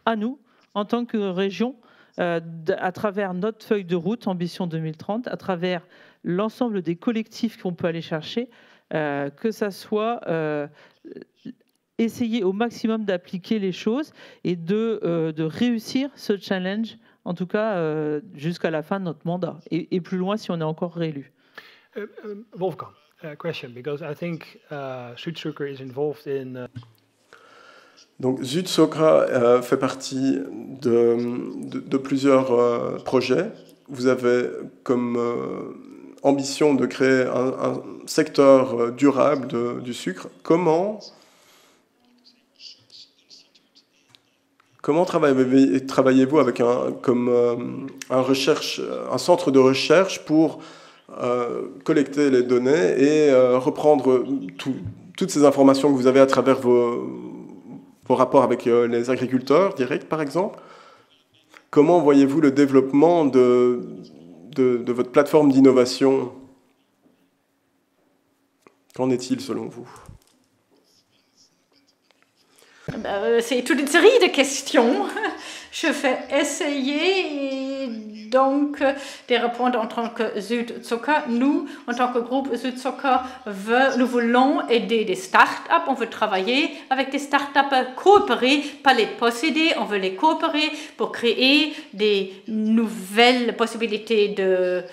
à nous, en tant que région, à travers notre feuille de route, Ambition 2030, à travers l'ensemble des collectifs qu'on peut aller chercher, que ça soit essayer au maximum d'appliquer les choses et de réussir ce challenge, en tout cas jusqu'à la fin de notre mandat, et plus loin si on est encore réélu. Wolfgang, question, because I think Südzucker is involved in... Donc Südzucker fait partie de plusieurs projets. Vous avez comme ambition de créer un secteur durable du sucre. Comment travaillez-vous avec un centre de recherche pour collecter les données et reprendre toutes ces informations que vous avez à travers vos rapports avec les agriculteurs directs, par exemple? Comment voyez-vous le développement de votre plateforme d'innovation? Qu'en est-il selon vous? C'est toute une série de questions. Je vais essayer donc de répondre en tant que Südzucker. Nous, en tant que groupe Südzucker, nous voulons aider des start-up. On veut travailler avec des start-up, coopérer, pas les posséder. On veut les coopérer pour créer des nouvelles possibilités de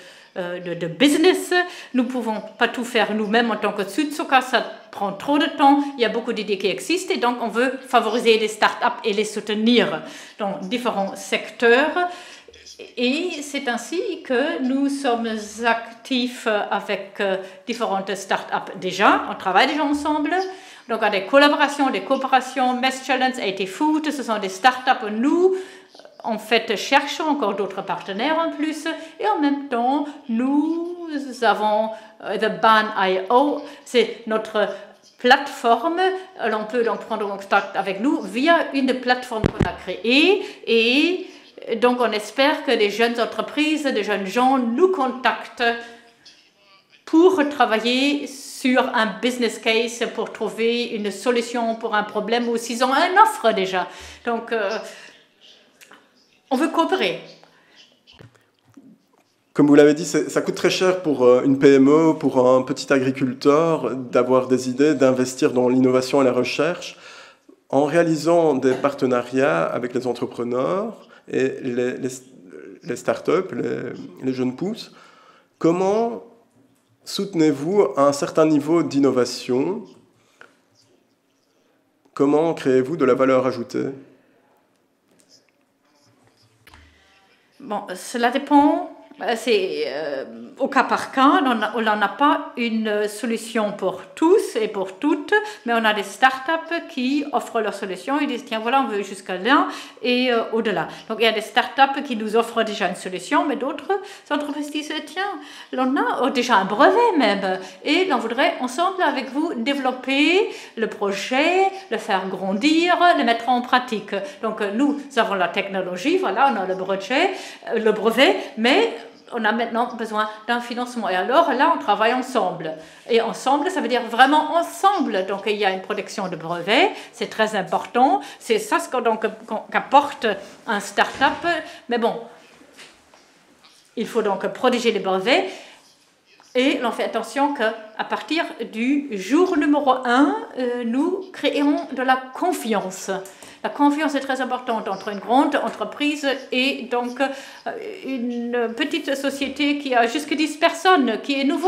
business. Nous ne pouvons pas tout faire nous-mêmes en tant que Südzucker, ça prend trop de temps, il y a beaucoup d'idées qui existent et donc on veut favoriser les start-up et les soutenir dans différents secteurs. Et c'est ainsi que nous sommes actifs avec différentes start-up déjà, on travaille déjà ensemble. Donc, il y a des collaborations, des coopérations, Mess Challenge, AT Food, ce sont des start-up. Nous, en fait, cherchons encore d'autres partenaires en plus. Et en même temps, nous avons The Ban.io, c'est notre plateforme. On peut donc prendre contact avec nous via une plateforme qu'on a créée. Et donc, on espère que des jeunes entreprises, des jeunes gens nous contactent pour travailler sur un business case, pour trouver une solution pour un problème ou s'ils ont une offre déjà. Donc, on veut coopérer. Comme vous l'avez dit, ça coûte très cher pour une PME, pour un petit agriculteur, d'avoir des idées, d'investir dans l'innovation et la recherche. En réalisant des partenariats avec les entrepreneurs et les startups, les jeunes pousses, comment soutenez-vous un certain niveau d'innovation? Comment créez-vous de la valeur ajoutée? Bon, cela dépend. C'est au cas par cas, on n'a pas une solution pour tous et pour toutes, mais on a des startups qui offrent leurs solutions. Ils disent, tiens, voilà, on veut jusqu'à là et au-delà. Donc, il y a des startups qui nous offrent déjà une solution, mais d'autres entreprises disent, tiens, on a déjà un brevet même, et on voudrait ensemble avec vous développer le projet, le faire grandir, le mettre en pratique. Donc, nous avons la technologie, voilà, on a le brevet, mais on a maintenant besoin d'un financement. Et alors là, on travaille ensemble. Et ensemble, ça veut dire vraiment ensemble. Donc, il y a une protection de brevet, c'est très important. C'est ça ce qu'apporte un start-up. Mais bon, il faut donc protéger les brevets. Et l'on fait attention qu'à partir du jour numéro 1, nous créons de la confiance. La confiance est très importante entre une grande entreprise et donc une petite société qui a jusque 10 personnes, qui est une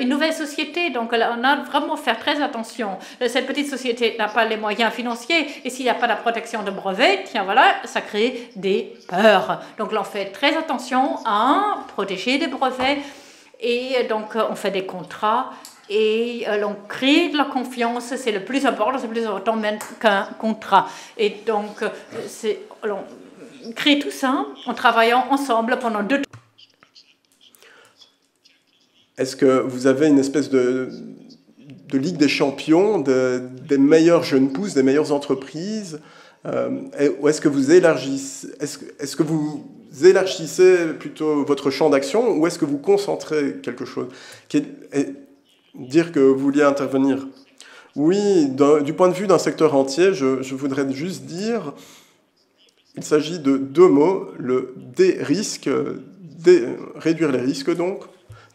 nouvelle société. Donc, on a vraiment à faire très attention. Cette petite société n'a pas les moyens financiers et s'il n'y a pas la protection de brevet, tiens, voilà, ça crée des peurs. Donc, l'on fait très attention à protéger les brevets et donc, on fait des contrats. Et l'on crée de la confiance, c'est le plus important même qu'un contrat. Et donc, on crée tout ça en travaillant ensemble pendant 2 ans. Est-ce que vous avez une espèce de Ligue des champions, des meilleures jeunes pousses, des meilleures entreprises ou est-ce que vous élargissez plutôt votre champ d'action ou est-ce que vous concentrez quelque chose Dire que vous vouliez intervenir. Oui, du point de vue d'un secteur entier, je voudrais juste dire, il s'agit de 2 mots, le dérisque, réduire les risques donc.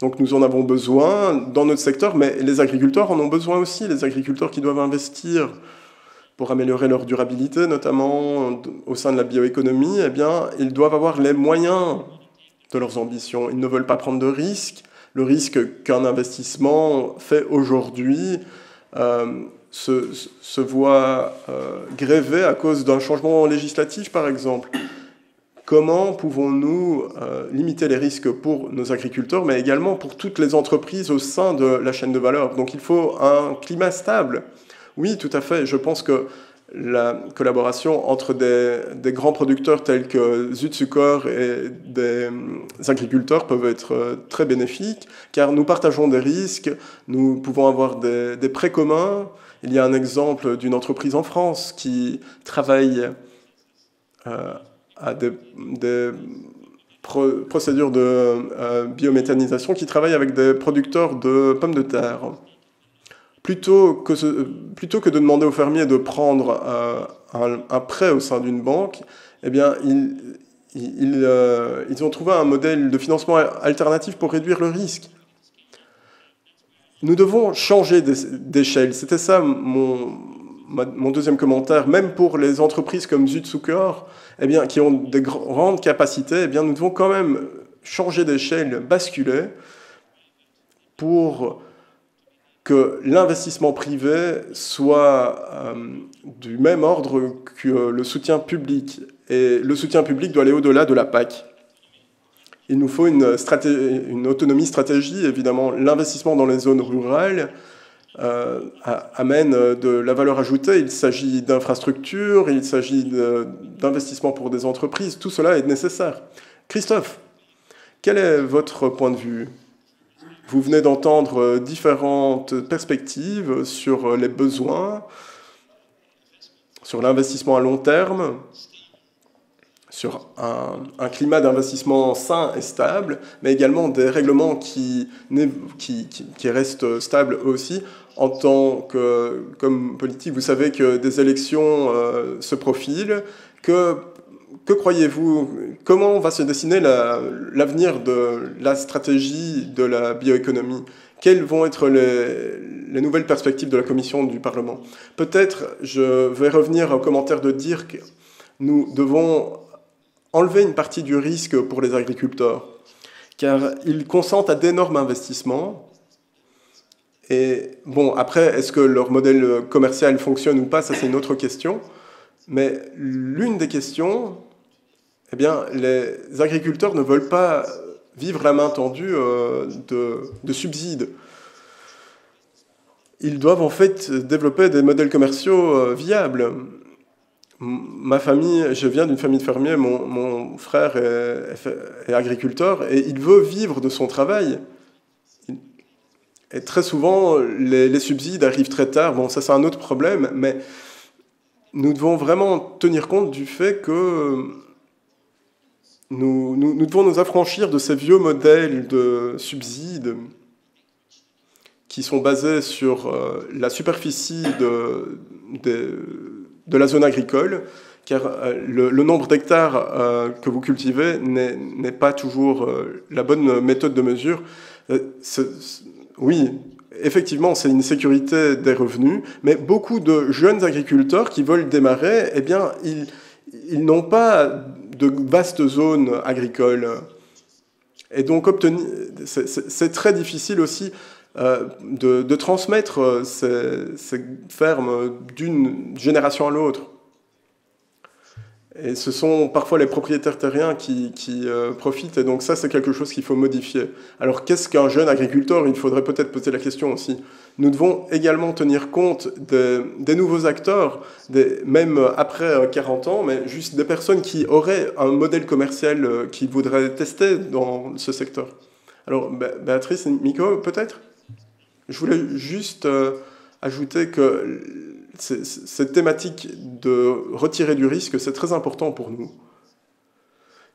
Donc nous en avons besoin dans notre secteur, mais les agriculteurs en ont besoin aussi, les agriculteurs qui doivent investir pour améliorer leur durabilité, notamment au sein de la bioéconomie, eh bien, ils doivent avoir les moyens de leurs ambitions. Ils ne veulent pas prendre de risques. Le risque qu'un investissement fait aujourd'hui se voit grévé à cause d'un changement législatif, par exemple. Comment pouvons-nous limiter les risques pour nos agriculteurs, mais également pour toutes les entreprises au sein de la chaîne de valeur? Donc il faut un climat stable. Oui, tout à fait. Je pense que la collaboration entre des grands producteurs tels que Südzucker et des agriculteurs peuvent être très bénéfiques, car nous partageons des risques, nous pouvons avoir des prêts communs. Il y a un exemple d'une entreprise en France qui travaille à des procédures de biométhanisation, qui travaille avec des producteurs de pommes de terre. Plutôt que de demander aux fermiers de prendre un prêt au sein d'une banque, eh bien, ils ont trouvé un modèle de financement alternatif pour réduire le risque. Nous devons changer d'échelle. C'était ça mon deuxième commentaire. Même pour les entreprises comme Südzucker, eh bien, qui ont des grandes capacités, eh bien, nous devons quand même changer d'échelle, basculer, pour que l'investissement privé soit du même ordre que le soutien public. Et le soutien public doit aller au-delà de la PAC. Il nous faut une autonomie stratégie. Évidemment, l'investissement dans les zones rurales amène de la valeur ajoutée. Il s'agit d'infrastructures, il s'agit d'investissements pour des entreprises. Tout cela est nécessaire. Christophe, quel est votre point de vue ? Vous venez d'entendre différentes perspectives sur les besoins, sur l'investissement à long terme, sur un climat d'investissement sain et stable, mais également des règlements qui restent stables aussi. En tant que, comme politique, vous savez que des élections se profilent. Que croyez-vous? Comment va se dessiner l'avenir de la stratégie de la bioéconomie? Quelles vont être les nouvelles perspectives de la Commission du Parlement? Peut-être, je vais revenir au commentaire de Dirk, nous devons enlever une partie du risque pour les agriculteurs, car ils consentent à d'énormes investissements. Et bon, après, est-ce que leur modèle commercial fonctionne ou pas? Ça, c'est une autre question. Mais l'une des questions, eh bien, les agriculteurs ne veulent pas vivre la main tendue de subsides. Ils doivent en fait développer des modèles commerciaux viables. Ma famille, je viens d'une famille de fermiers, mon frère est agriculteur et il veut vivre de son travail. Et très souvent, les subsides arrivent très tard. Bon, ça c'est un autre problème, mais nous devons vraiment tenir compte du fait que nous devons nous affranchir de ces vieux modèles de subsides qui sont basés sur la superficie de la zone agricole, car le nombre d'hectares que vous cultivez n'est pas toujours la bonne méthode de mesure. Oui, effectivement, c'est une sécurité des revenus, mais beaucoup de jeunes agriculteurs qui veulent démarrer, eh bien, ils n'ont pas de vastes zones agricoles. Et donc, c'est très difficile aussi de transmettre ces fermes d'une génération à l'autre. Et ce sont parfois les propriétaires terriens qui profitent, et donc ça, c'est quelque chose qu'il faut modifier. Alors, qu'est-ce qu'un jeune agriculteur? Il faudrait peut-être poser la question aussi. Nous devons également tenir compte des nouveaux acteurs, même après 40 ans, mais juste des personnes qui auraient un modèle commercial qu'ils voudraient tester dans ce secteur. Alors, Béatrice, Miko, peut-être? Je voulais juste ajouter que cette thématique de retirer du risque, c'est très important pour nous.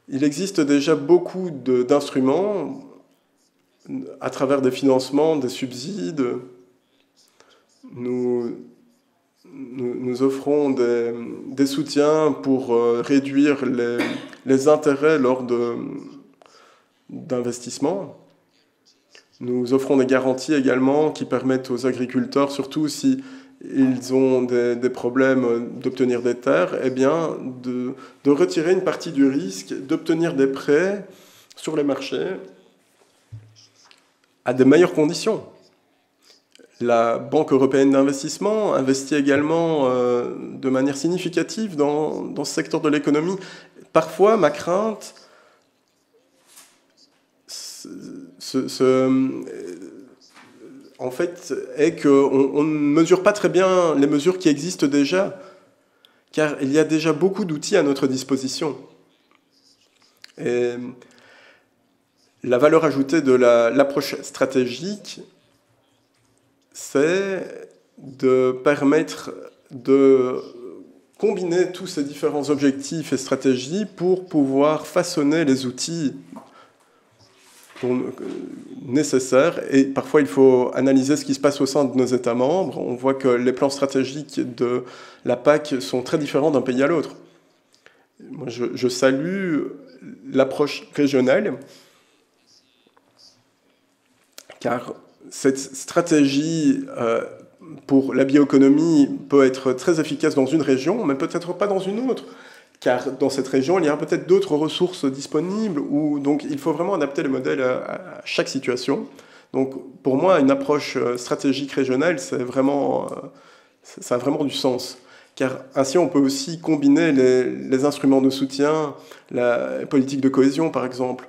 Il existe déjà beaucoup d'instruments à travers des financements, des subsides. Nous offrons des soutiens pour réduire les intérêts lors d'investissements. Nous offrons des garanties également qui permettent aux agriculteurs, surtout si ils ont des problèmes d'obtenir des terres, eh bien, de retirer une partie du risque, d'obtenir des prêts sur les marchés à des meilleures conditions. La Banque européenne d'investissement investit également de manière significative dans ce secteur de l'économie. Parfois, ma crainte, en fait, est qu'on ne mesure pas très bien les mesures qui existent déjà, car il y a déjà beaucoup d'outils à notre disposition. Et la valeur ajoutée de l'approche stratégique, c'est de permettre de combiner tous ces différents objectifs et stratégies pour pouvoir façonner les outils nécessaires. Et parfois, il faut analyser ce qui se passe au sein de nos États membres. On voit que les plans stratégiques de la PAC sont très différents d'un pays à l'autre. moi, je salue l'approche régionale, car cette stratégie pour la bioéconomie peut être très efficace dans une région, mais peut-être pas dans une autre, car dans cette région, il y a peut-être d'autres ressources disponibles, donc il faut vraiment adapter le modèle à chaque situation. Donc pour moi, une approche stratégique régionale, ça a vraiment du sens. Car ainsi, on peut aussi combiner les instruments de soutien, la politique de cohésion, par exemple.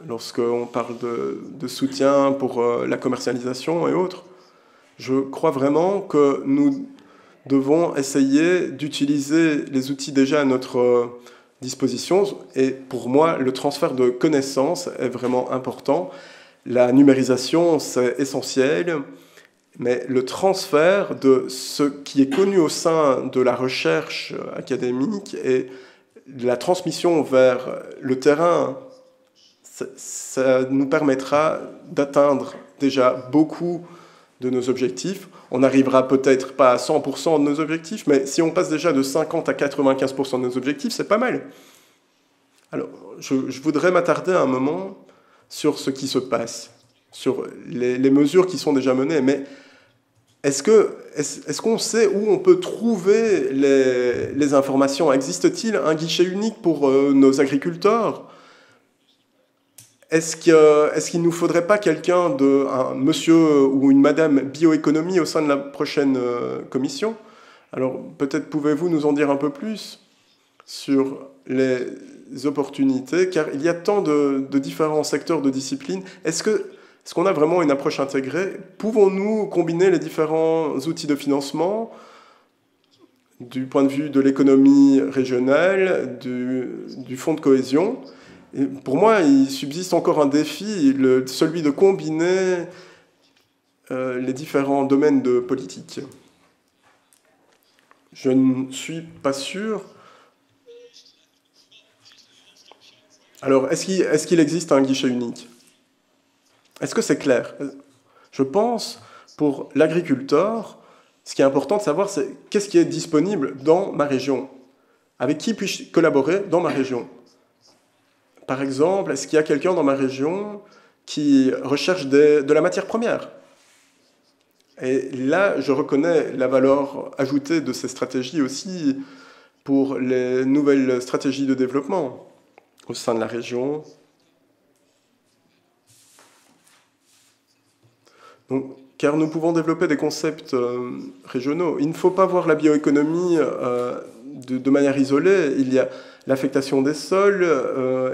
Lorsqu'on parle de soutien pour la commercialisation et autres, je crois vraiment que nous devons essayer d'utiliser les outils déjà à notre disposition. Et pour moi, le transfert de connaissances est vraiment important. La numérisation, c'est essentiel. Mais le transfert de ce qui est connu au sein de la recherche académique et la transmission vers le terrain, ça nous permettra d'atteindre déjà beaucoup de nos objectifs. On n'arrivera peut-être pas à 100% de nos objectifs, mais si on passe déjà de 50 à 95% de nos objectifs, c'est pas mal. Alors, je voudrais m'attarder un moment sur ce qui se passe, sur les mesures qui sont déjà menées, mais est-ce qu'on sait où on peut trouver les informations? Existe-t-il un guichet unique pour nos agriculteurs? Est-ce qu'il ne nous faudrait pas un monsieur ou une madame bioéconomie au sein de la prochaine commission? Alors peut-être pouvez-vous nous en dire un peu plus sur les opportunités, car il y a tant de différents secteurs de disciplines. Est-ce qu'on a vraiment une approche intégrée? Pouvons-nous combiner les différents outils de financement du point de vue de l'économie régionale, du fonds de cohésion? Et pour moi, il subsiste encore un défi, celui de combiner les différents domaines de politique. Je ne suis pas sûr. Alors, est-ce qu'il existe un guichet unique? Est-ce que c'est clair? Je pense, pour l'agriculteur, ce qui est important de savoir, c'est qu'est-ce qui est disponible dans ma région? Avec qui puis-je collaborer dans ma région? Par exemple, est-ce qu'il y a quelqu'un dans ma région qui recherche de la matière première? Et là, je reconnais la valeur ajoutée de ces stratégies aussi pour les nouvelles stratégies de développement au sein de la région. Donc, car nous pouvons développer des concepts régionaux. Il ne faut pas voir la bioéconomie de manière isolée. Il y a l'affectation des sols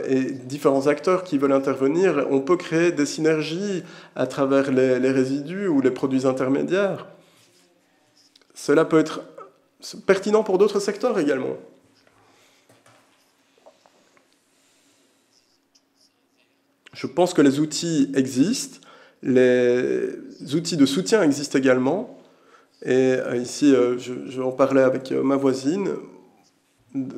et différents acteurs qui veulent intervenir. On peut créer des synergies à travers les résidus ou les produits intermédiaires. Cela peut être pertinent pour d'autres secteurs également. Je pense que les outils existent. Les outils de soutien existent également. Et ici, je en parlais avec ma voisine.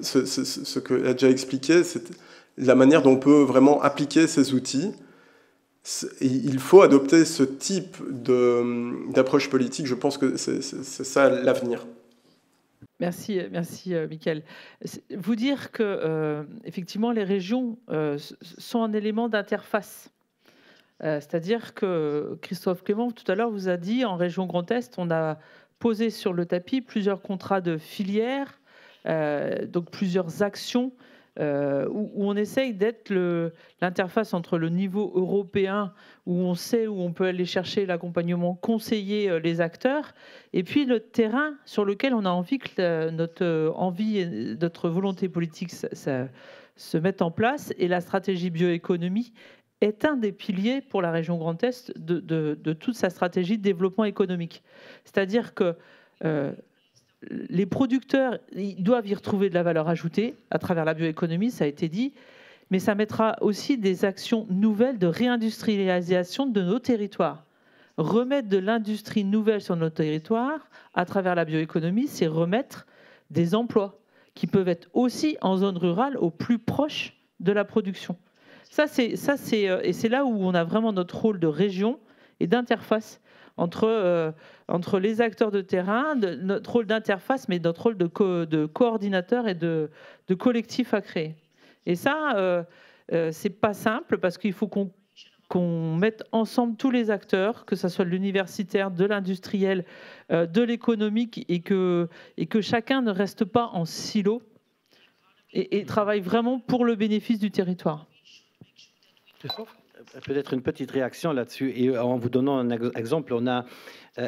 Ce qu'elle a déjà expliqué, c'est la manière dont on peut vraiment appliquer ces outils. Il faut adopter ce type d'approche politique. Je pense que c'est ça l'avenir. Merci, Mickaël. Vous dire que, effectivement, les régions sont un élément d'interface. C'est-à-dire que Christophe Clément, tout à l'heure, vous a dit, en région Grand Est, on a posé sur le tapis plusieurs contrats de filière, donc plusieurs actions où on essaye d'être l'interface entre le niveau européen, où on sait où on peut aller chercher l'accompagnement, conseiller les acteurs, et puis le terrain sur lequel on a envie que notre envie et notre volonté politique se mettent en place. Et la stratégie bioéconomie est un des piliers pour la région Grand Est de toute sa stratégie de développement économique. C'est-à-dire que les producteurs, ils doivent y retrouver de la valeur ajoutée à travers la bioéconomie, ça a été dit, mais ça mettra aussi des actions nouvelles de réindustrialisation de nos territoires. Remettre de l'industrie nouvelle sur nos territoires à travers la bioéconomie, c'est remettre des emplois qui peuvent être aussi en zone rurale au plus proche de la production. Et c'est là où on a vraiment notre rôle de région et d'interface entre les acteurs de terrain, notre rôle d'interface, mais notre rôle de coordinateur et de collectif à créer. Et ça, c'est pas simple parce qu'il faut qu'on mette ensemble tous les acteurs, que ce soit de l'universitaire, de l'industriel, de l'économique, et que chacun ne reste pas en silo et travaille vraiment pour le bénéfice du territoire. Peut-être une petite réaction là-dessus, et en vous donnant un exemple, on a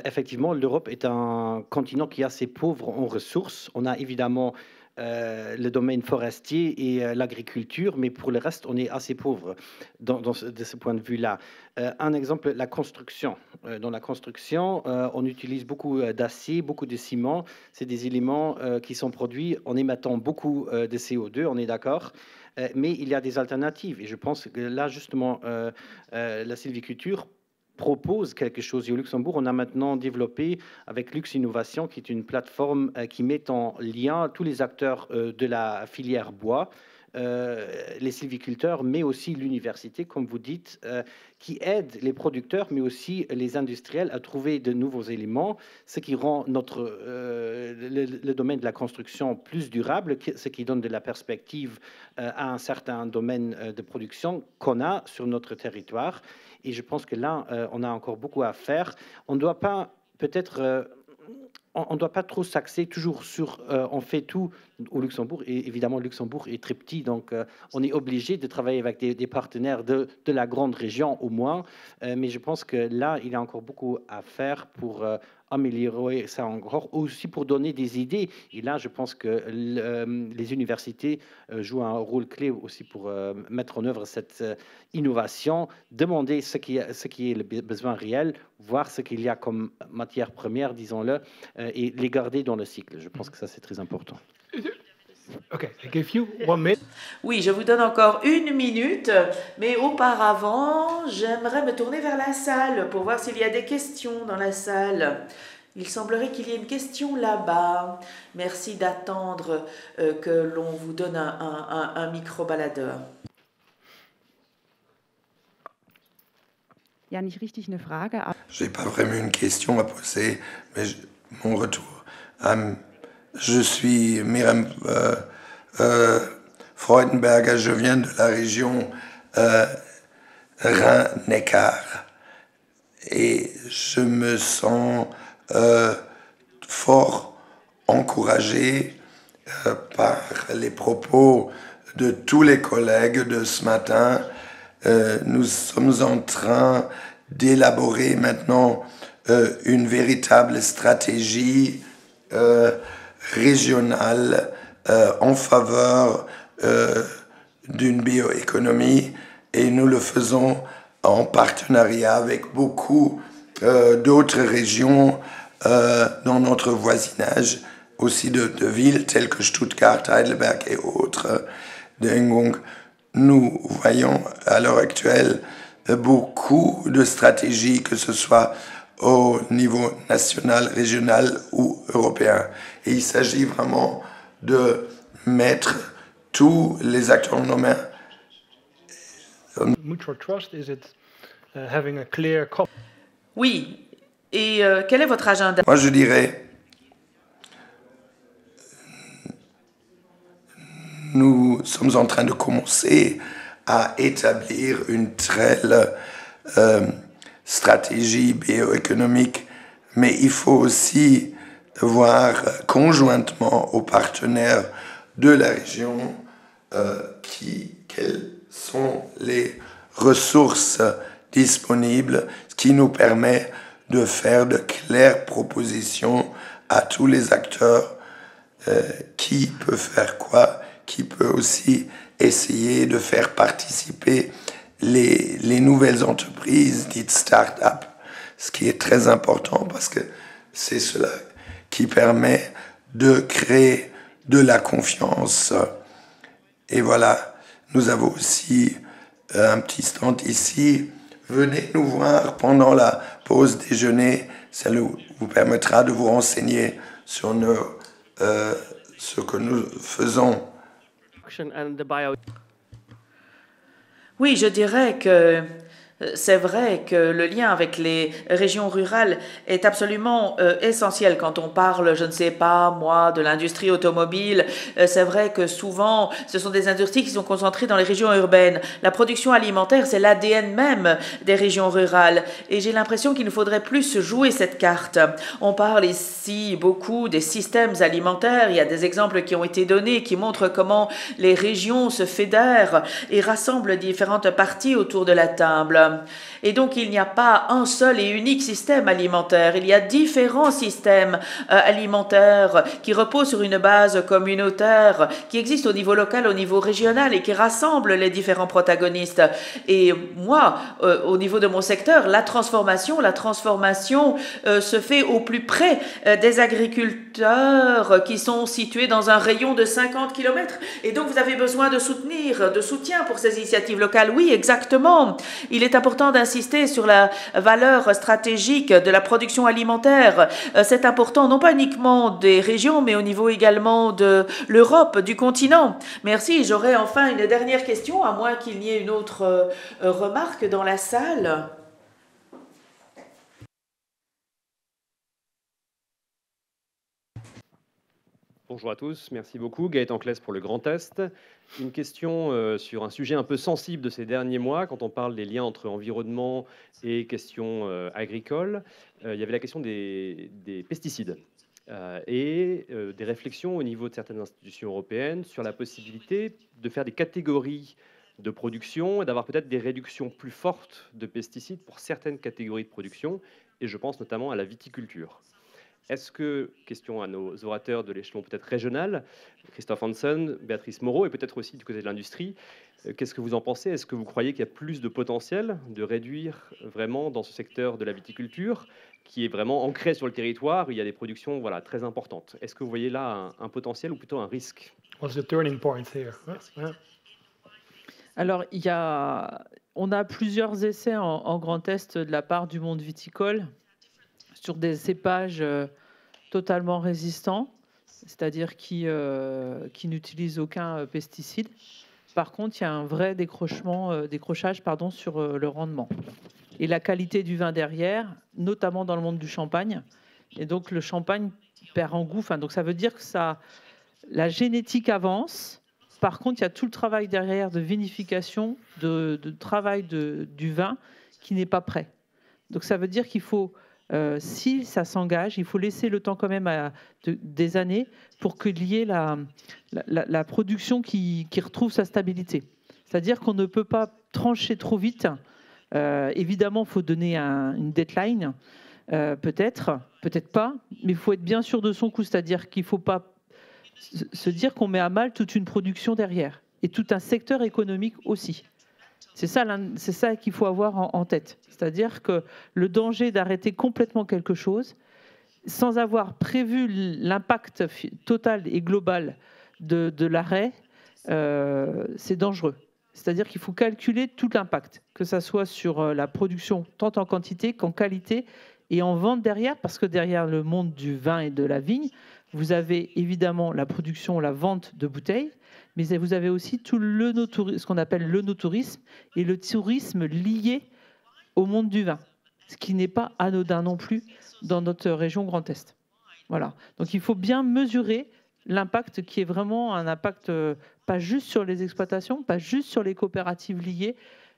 effectivement, l'Europe est un continent qui est assez pauvre en ressources. On a évidemment le domaine forestier et l'agriculture, mais pour le reste, on est assez pauvre de ce point de vue-là. Un exemple, la construction. Dans la construction, on utilise beaucoup d'acier, beaucoup de ciment. C'est des éléments qui sont produits en émettant beaucoup de CO2, on est d'accord. Mais il y a des alternatives. Et je pense que là, justement, la sylviculture propose quelque chose. Et au Luxembourg, on a maintenant développé avec Lux Innovation, qui est une plateforme qui met en lien tous les acteurs de la filière bois, les sylviculteurs, mais aussi l'université, comme vous dites, qui aide les producteurs, mais aussi les industriels à trouver de nouveaux éléments, ce qui rend le domaine de la construction plus durable, ce qui donne de la perspective à un certain domaine de production qu'on a sur notre territoire. Et je pense que là, on a encore beaucoup à faire. On ne doit pas peut-être... on ne doit pas trop s'axer toujours sur on fait tout au Luxembourg, et évidemment le Luxembourg est très petit, donc on est obligé de travailler avec des partenaires de la grande région au moins, mais je pense que là il y a encore beaucoup à faire pour améliorer ça encore, aussi pour donner des idées. Et là je pense que les universités jouent un rôle clé aussi pour mettre en œuvre cette innovation, demander ce qui est le besoin réel, voir ce qu'il y a comme matière première, disons-le, et les garder dans le cycle. Je pense que ça, c'est très important. Okay, I give you 1 minute. Oui, je vous donne encore 1 minute, mais auparavant, j'aimerais me tourner vers la salle pour voir s'il y a des questions dans la salle. Il semblerait qu'il y ait une question là-bas. Merci d'attendre que l'on vous donne un micro-baladeur. Ja, nicht richtig eine Frage. Je n'ai pas vraiment une question à poser, mais mon retour. Je suis Miriam Freudenberger, je viens de la région Rhin-Neckar et je me sens fort encouragé par les propos de tous les collègues de ce matin. Nous sommes en train d'élaborer maintenant une véritable stratégie régionale en faveur d'une bioéconomie, et nous le faisons en partenariat avec beaucoup d'autres régions dans notre voisinage, aussi de villes telles que Stuttgart, Heidelberg et autres. Donc, nous voyons à l'heure actuelle beaucoup de stratégies, que ce soit au niveau national, régional ou européen. Et il s'agit vraiment de mettre tous les acteurs en main. Mutual trust, is it having a clear copy? Oui, et quel est votre agenda? Moi, je dirais, nous sommes en train de commencer à établir une telle stratégie bioéconomique, mais il faut aussi voir conjointement aux partenaires de la région quelles sont les ressources disponibles, ce qui nous permet de faire de claires propositions à tous les acteurs, qui peut faire quoi, qui peut aussi essayer de faire participer les nouvelles entreprises dites start-up, ce qui est très important parce que c'est cela qui permet de créer de la confiance. Et voilà, nous avons aussi un petit stand ici. Venez nous voir pendant la pause déjeuner, ça vous permettra de vous renseigner sur ce que nous faisons. Oui, je dirais que C'est vrai que le lien avec les régions rurales est absolument essentiel quand on parle, je ne sais pas, moi, de l'industrie automobile. C'est vrai que souvent, ce sont des industries qui sont concentrées dans les régions urbaines. La production alimentaire, c'est l'ADN même des régions rurales. Et j'ai l'impression qu'il nous faudrait plus jouer cette carte. On parle ici beaucoup des systèmes alimentaires. Il y a des exemples qui ont été donnés qui montrent comment les régions se fédèrent et rassemblent différentes parties autour de la table. Et donc, il n'y a pas un seul et unique système alimentaire. Il y a différents systèmes alimentaires qui reposent sur une base communautaire, qui existent au niveau local, au niveau régional et qui rassemblent les différents protagonistes. Et moi, au niveau de mon secteur, la transformation se fait au plus près des agriculteurs qui sont situés dans un rayon de 50 km. Et donc, vous avez besoin de soutien pour ces initiatives locales. Oui, exactement. Il est important d'insister sur la valeur stratégique de la production alimentaire. C'est important non pas uniquement des régions, mais au niveau également de l'Europe, du continent. Merci. J'aurais enfin une dernière question, à moins qu'il n'y ait une autre remarque dans la salle. Bonjour à tous, merci beaucoup. Gaëtan Claes pour le Grand Est. Une question sur un sujet un peu sensible de ces derniers mois, quand on parle des liens entre environnement et questions agricoles. Il y avait la question des pesticides et des réflexions au niveau de certaines institutions européennes sur la possibilité de faire des catégories de production et d'avoir peut-être des réductions plus fortes de pesticides pour certaines catégories de production, et je pense notamment à la viticulture. Est-ce que, question à nos orateurs de l'échelon peut-être régional, Christophe Hansen, Béatrice Moreau, et peut-être aussi du côté de l'industrie, qu'est-ce que vous en pensez? Est-ce que vous croyez qu'il y a plus de potentiel de réduire vraiment dans ce secteur de la viticulture, qui est vraiment ancré sur le territoire, où il y a des productions très importantes? Est-ce que vous voyez là un potentiel ou plutôt un risque? What's the turning point here? Yeah. Alors, on a plusieurs essais en Grand Est de la part du monde viticole sur des cépages totalement résistants, c'est-à-dire qui n'utilisent aucun pesticide. Par contre, il y a un vrai décrochage sur le rendement. Et la qualité du vin derrière, notamment dans le monde du champagne. Et donc, le champagne perd en goût. Donc, ça veut dire que la génétique avance. Par contre, il y a tout le travail derrière de vinification, de travail du vin qui n'est pas prêt. Donc, ça veut dire qu'il faut... si ça s'engage, il faut laisser le temps quand même des années pour qu'il y ait la production qui retrouve sa stabilité. C'est-à-dire qu'on ne peut pas trancher trop vite. Évidemment, il faut donner une deadline, peut-être pas, mais il faut être bien sûr de son coup. C'est-à-dire qu'il ne faut pas se dire qu'on met à mal toute une production derrière et tout un secteur économique aussi. C'est ça qu'il faut avoir en tête. C'est-à-dire que le danger d'arrêter complètement quelque chose sans avoir prévu l'impact total et global de l'arrêt, c'est dangereux. C'est-à-dire qu'il faut calculer tout l'impact, que ce soit sur la production tant en quantité qu'en qualité et en vente derrière, parce que derrière le monde du vin et de la vigne, vous avez évidemment la production, la vente de bouteilles, mais vous avez aussi tout ce qu'on appelle l'œnotourisme et le tourisme lié au monde du vin, ce qui n'est pas anodin non plus dans notre région Grand Est. Voilà. Donc il faut bien mesurer l'impact qui est vraiment un impact pas juste sur les exploitations, pas juste sur les coopératives liées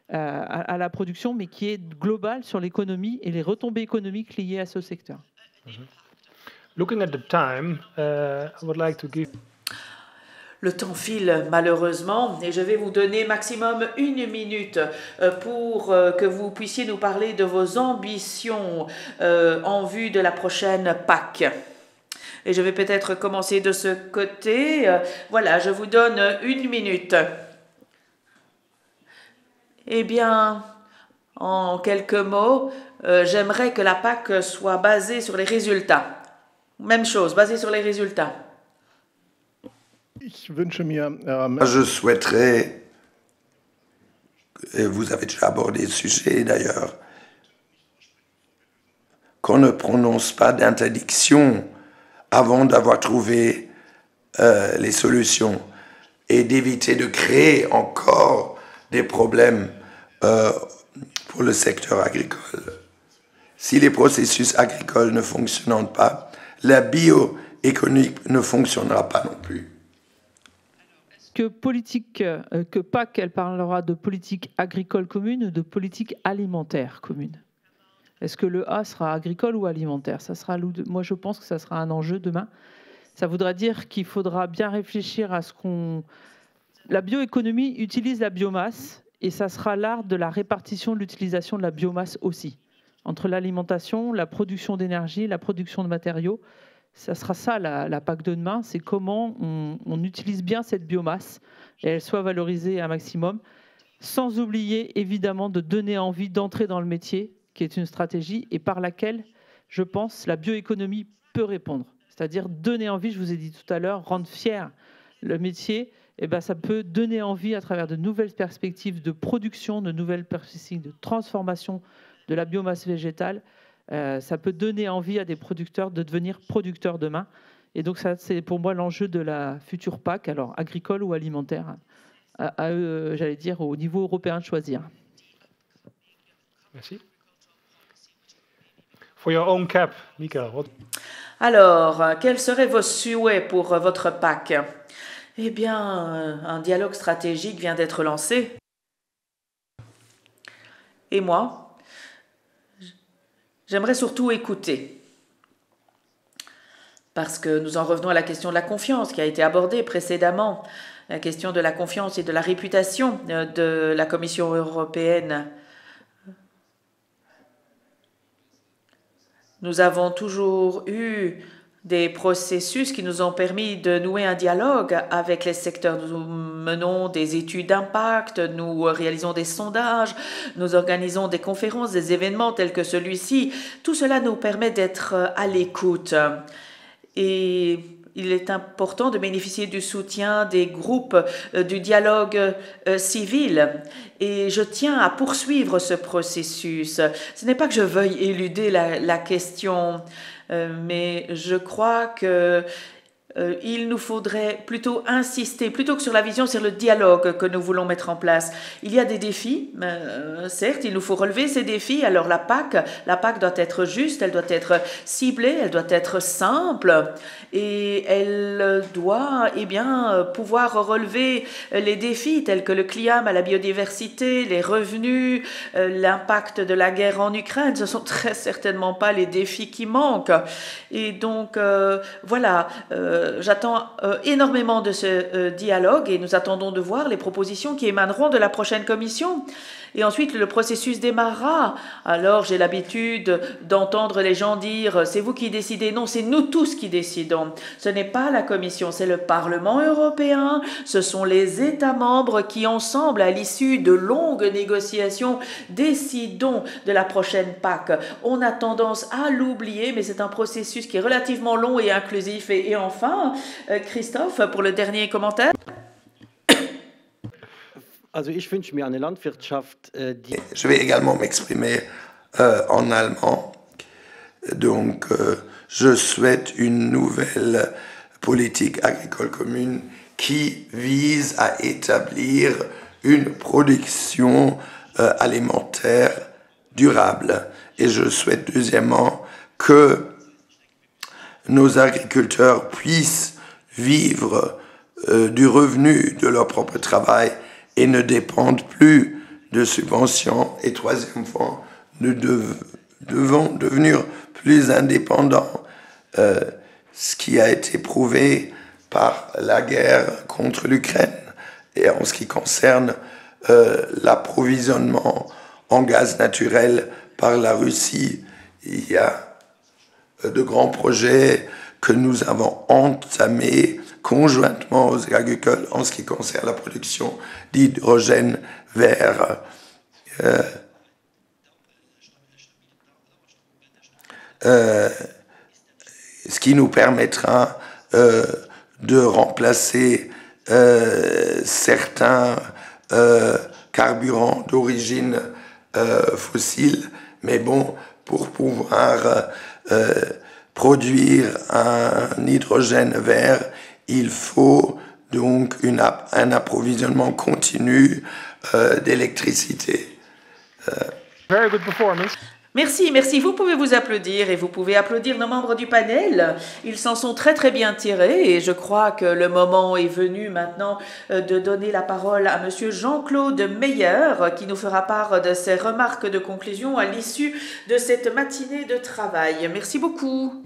à la production, mais qui est global sur l'économie et les retombées économiques liées à ce secteur. Looking at the time, I would like to give... Le temps file malheureusement et je vais vous donner maximum 1 minute pour que vous puissiez nous parler de vos ambitions en vue de la prochaine PAC. Et je vais peut-être commencer de ce côté. Voilà, je vous donne 1 minute. Eh bien, en quelques mots, j'aimerais que la PAC soit basée sur les résultats. Même chose, basée sur les résultats. Je souhaiterais, et vous avez déjà abordé le sujet d'ailleurs, qu'on ne prononce pas d'interdiction avant d'avoir trouvé les solutions et d'éviter de créer encore des problèmes pour le secteur agricole. Si les processus agricoles ne fonctionnent pas, la bioéconomie ne fonctionnera pas non plus. Que PAC, elle parlera de politique agricole commune ou de politique alimentaire commune? Est-ce que le A sera agricole ou alimentaire? Ça sera, moi, je pense que ça sera un enjeu demain. Ça voudra dire qu'il faudra bien réfléchir à ce qu'on... La bioéconomie utilise la biomasse et ça sera l'art de la répartition de l'utilisation de la biomasse aussi. Entre l'alimentation, la production d'énergie, la production de matériaux, ça sera ça la PAC de demain, c'est comment on utilise bien cette biomasse et elle soit valorisée un maximum, sans oublier évidemment de donner envie d'entrer dans le métier, qui est une stratégie et par laquelle, je pense, la bioéconomie peut répondre. C'est-à-dire donner envie, je vous ai dit tout à l'heure, rendre fier le métier, et ben ça peut donner envie à travers de nouvelles perspectives de production, de nouvelles perspectives de transformation de la biomasse végétale. Ça peut donner envie à des producteurs de devenir producteurs demain. Et donc ça, c'est pour moi l'enjeu de la future PAC, alors agricole ou alimentaire, à eux, j'allais dire, au niveau européen de choisir. Merci. For your own cap, Mika, what... Alors, quels seraient vos souhaits pour votre PAC? Eh bien, un dialogue stratégique vient d'être lancé. Et moi, j'aimerais surtout écouter. Parce que nous en revenons à la question de la confiance qui a été abordée précédemment. La question de la confiance et de la réputation de la Commission européenne. Nous avons toujours eu des processus qui nous ont permis de nouer un dialogue avec les secteurs. Nous menons des études d'impact, nous réalisons des sondages, nous organisons des conférences, des événements tels que celui-ci. Tout cela nous permet d'être à l'écoute. Et il est important de bénéficier du soutien des groupes du dialogue civil. Et je tiens à poursuivre ce processus. Ce n'est pas que je veuille éluder la question, mais je crois que il nous faudrait plutôt insister, plutôt que sur la vision, sur le dialogue que nous voulons mettre en place. Il y a des défis, certes, il nous faut relever ces défis. Alors la PAC doit être juste, elle doit être ciblée, elle doit être simple et elle doit pouvoir relever les défis tels que le climat, la biodiversité, les revenus, l'impact de la guerre en Ukraine. Ce ne sont très certainement pas les défis qui manquent. Et donc, voilà... J'attends énormément de ce dialogue et nous attendons de voir les propositions qui émaneront de la prochaine commission. Et ensuite, le processus démarrera. Alors, j'ai l'habitude d'entendre les gens dire « c'est vous qui décidez ». Non, c'est nous tous qui décidons. Ce n'est pas la commission, c'est le Parlement européen. Ce sont les États membres qui, ensemble, à l'issue de longues négociations, décidons de la prochaine PAC. On a tendance à l'oublier, mais c'est un processus qui est relativement long et inclusif. Et enfin, Christophe, pour le dernier commentaire. Also ich wünsche mir eine Landwirtschaft, die... Je vais également m'exprimer en allemand. Donc, je souhaite une nouvelle politique agricole commune qui vise à établir une production alimentaire durable. Et je souhaite deuxièmement que nos agriculteurs puissent vivre du revenu de leur propre travail et ne dépendent plus de subventions. Et troisième point, nous devons devenir plus indépendants, ce qui a été prouvé par la guerre contre l'Ukraine. Et en ce qui concerne l'approvisionnement en gaz naturel par la Russie, il y a de grands projets que nous avons entamés conjointement aux agriculteurs en ce qui concerne la production d'hydrogène vert. Ce qui nous permettra de remplacer certains carburants d'origine fossile, mais bon, pour pouvoir produire un hydrogène vert, il faut donc un approvisionnement continu d'électricité. Very good performance. Merci, merci. Vous pouvez vous applaudir et vous pouvez applaudir nos membres du panel. Ils s'en sont très très bien tirés et je crois que le moment est venu maintenant de donner la parole à Monsieur Jean-Claude Meyer qui nous fera part de ses remarques de conclusion à l'issue de cette matinée de travail. Merci beaucoup.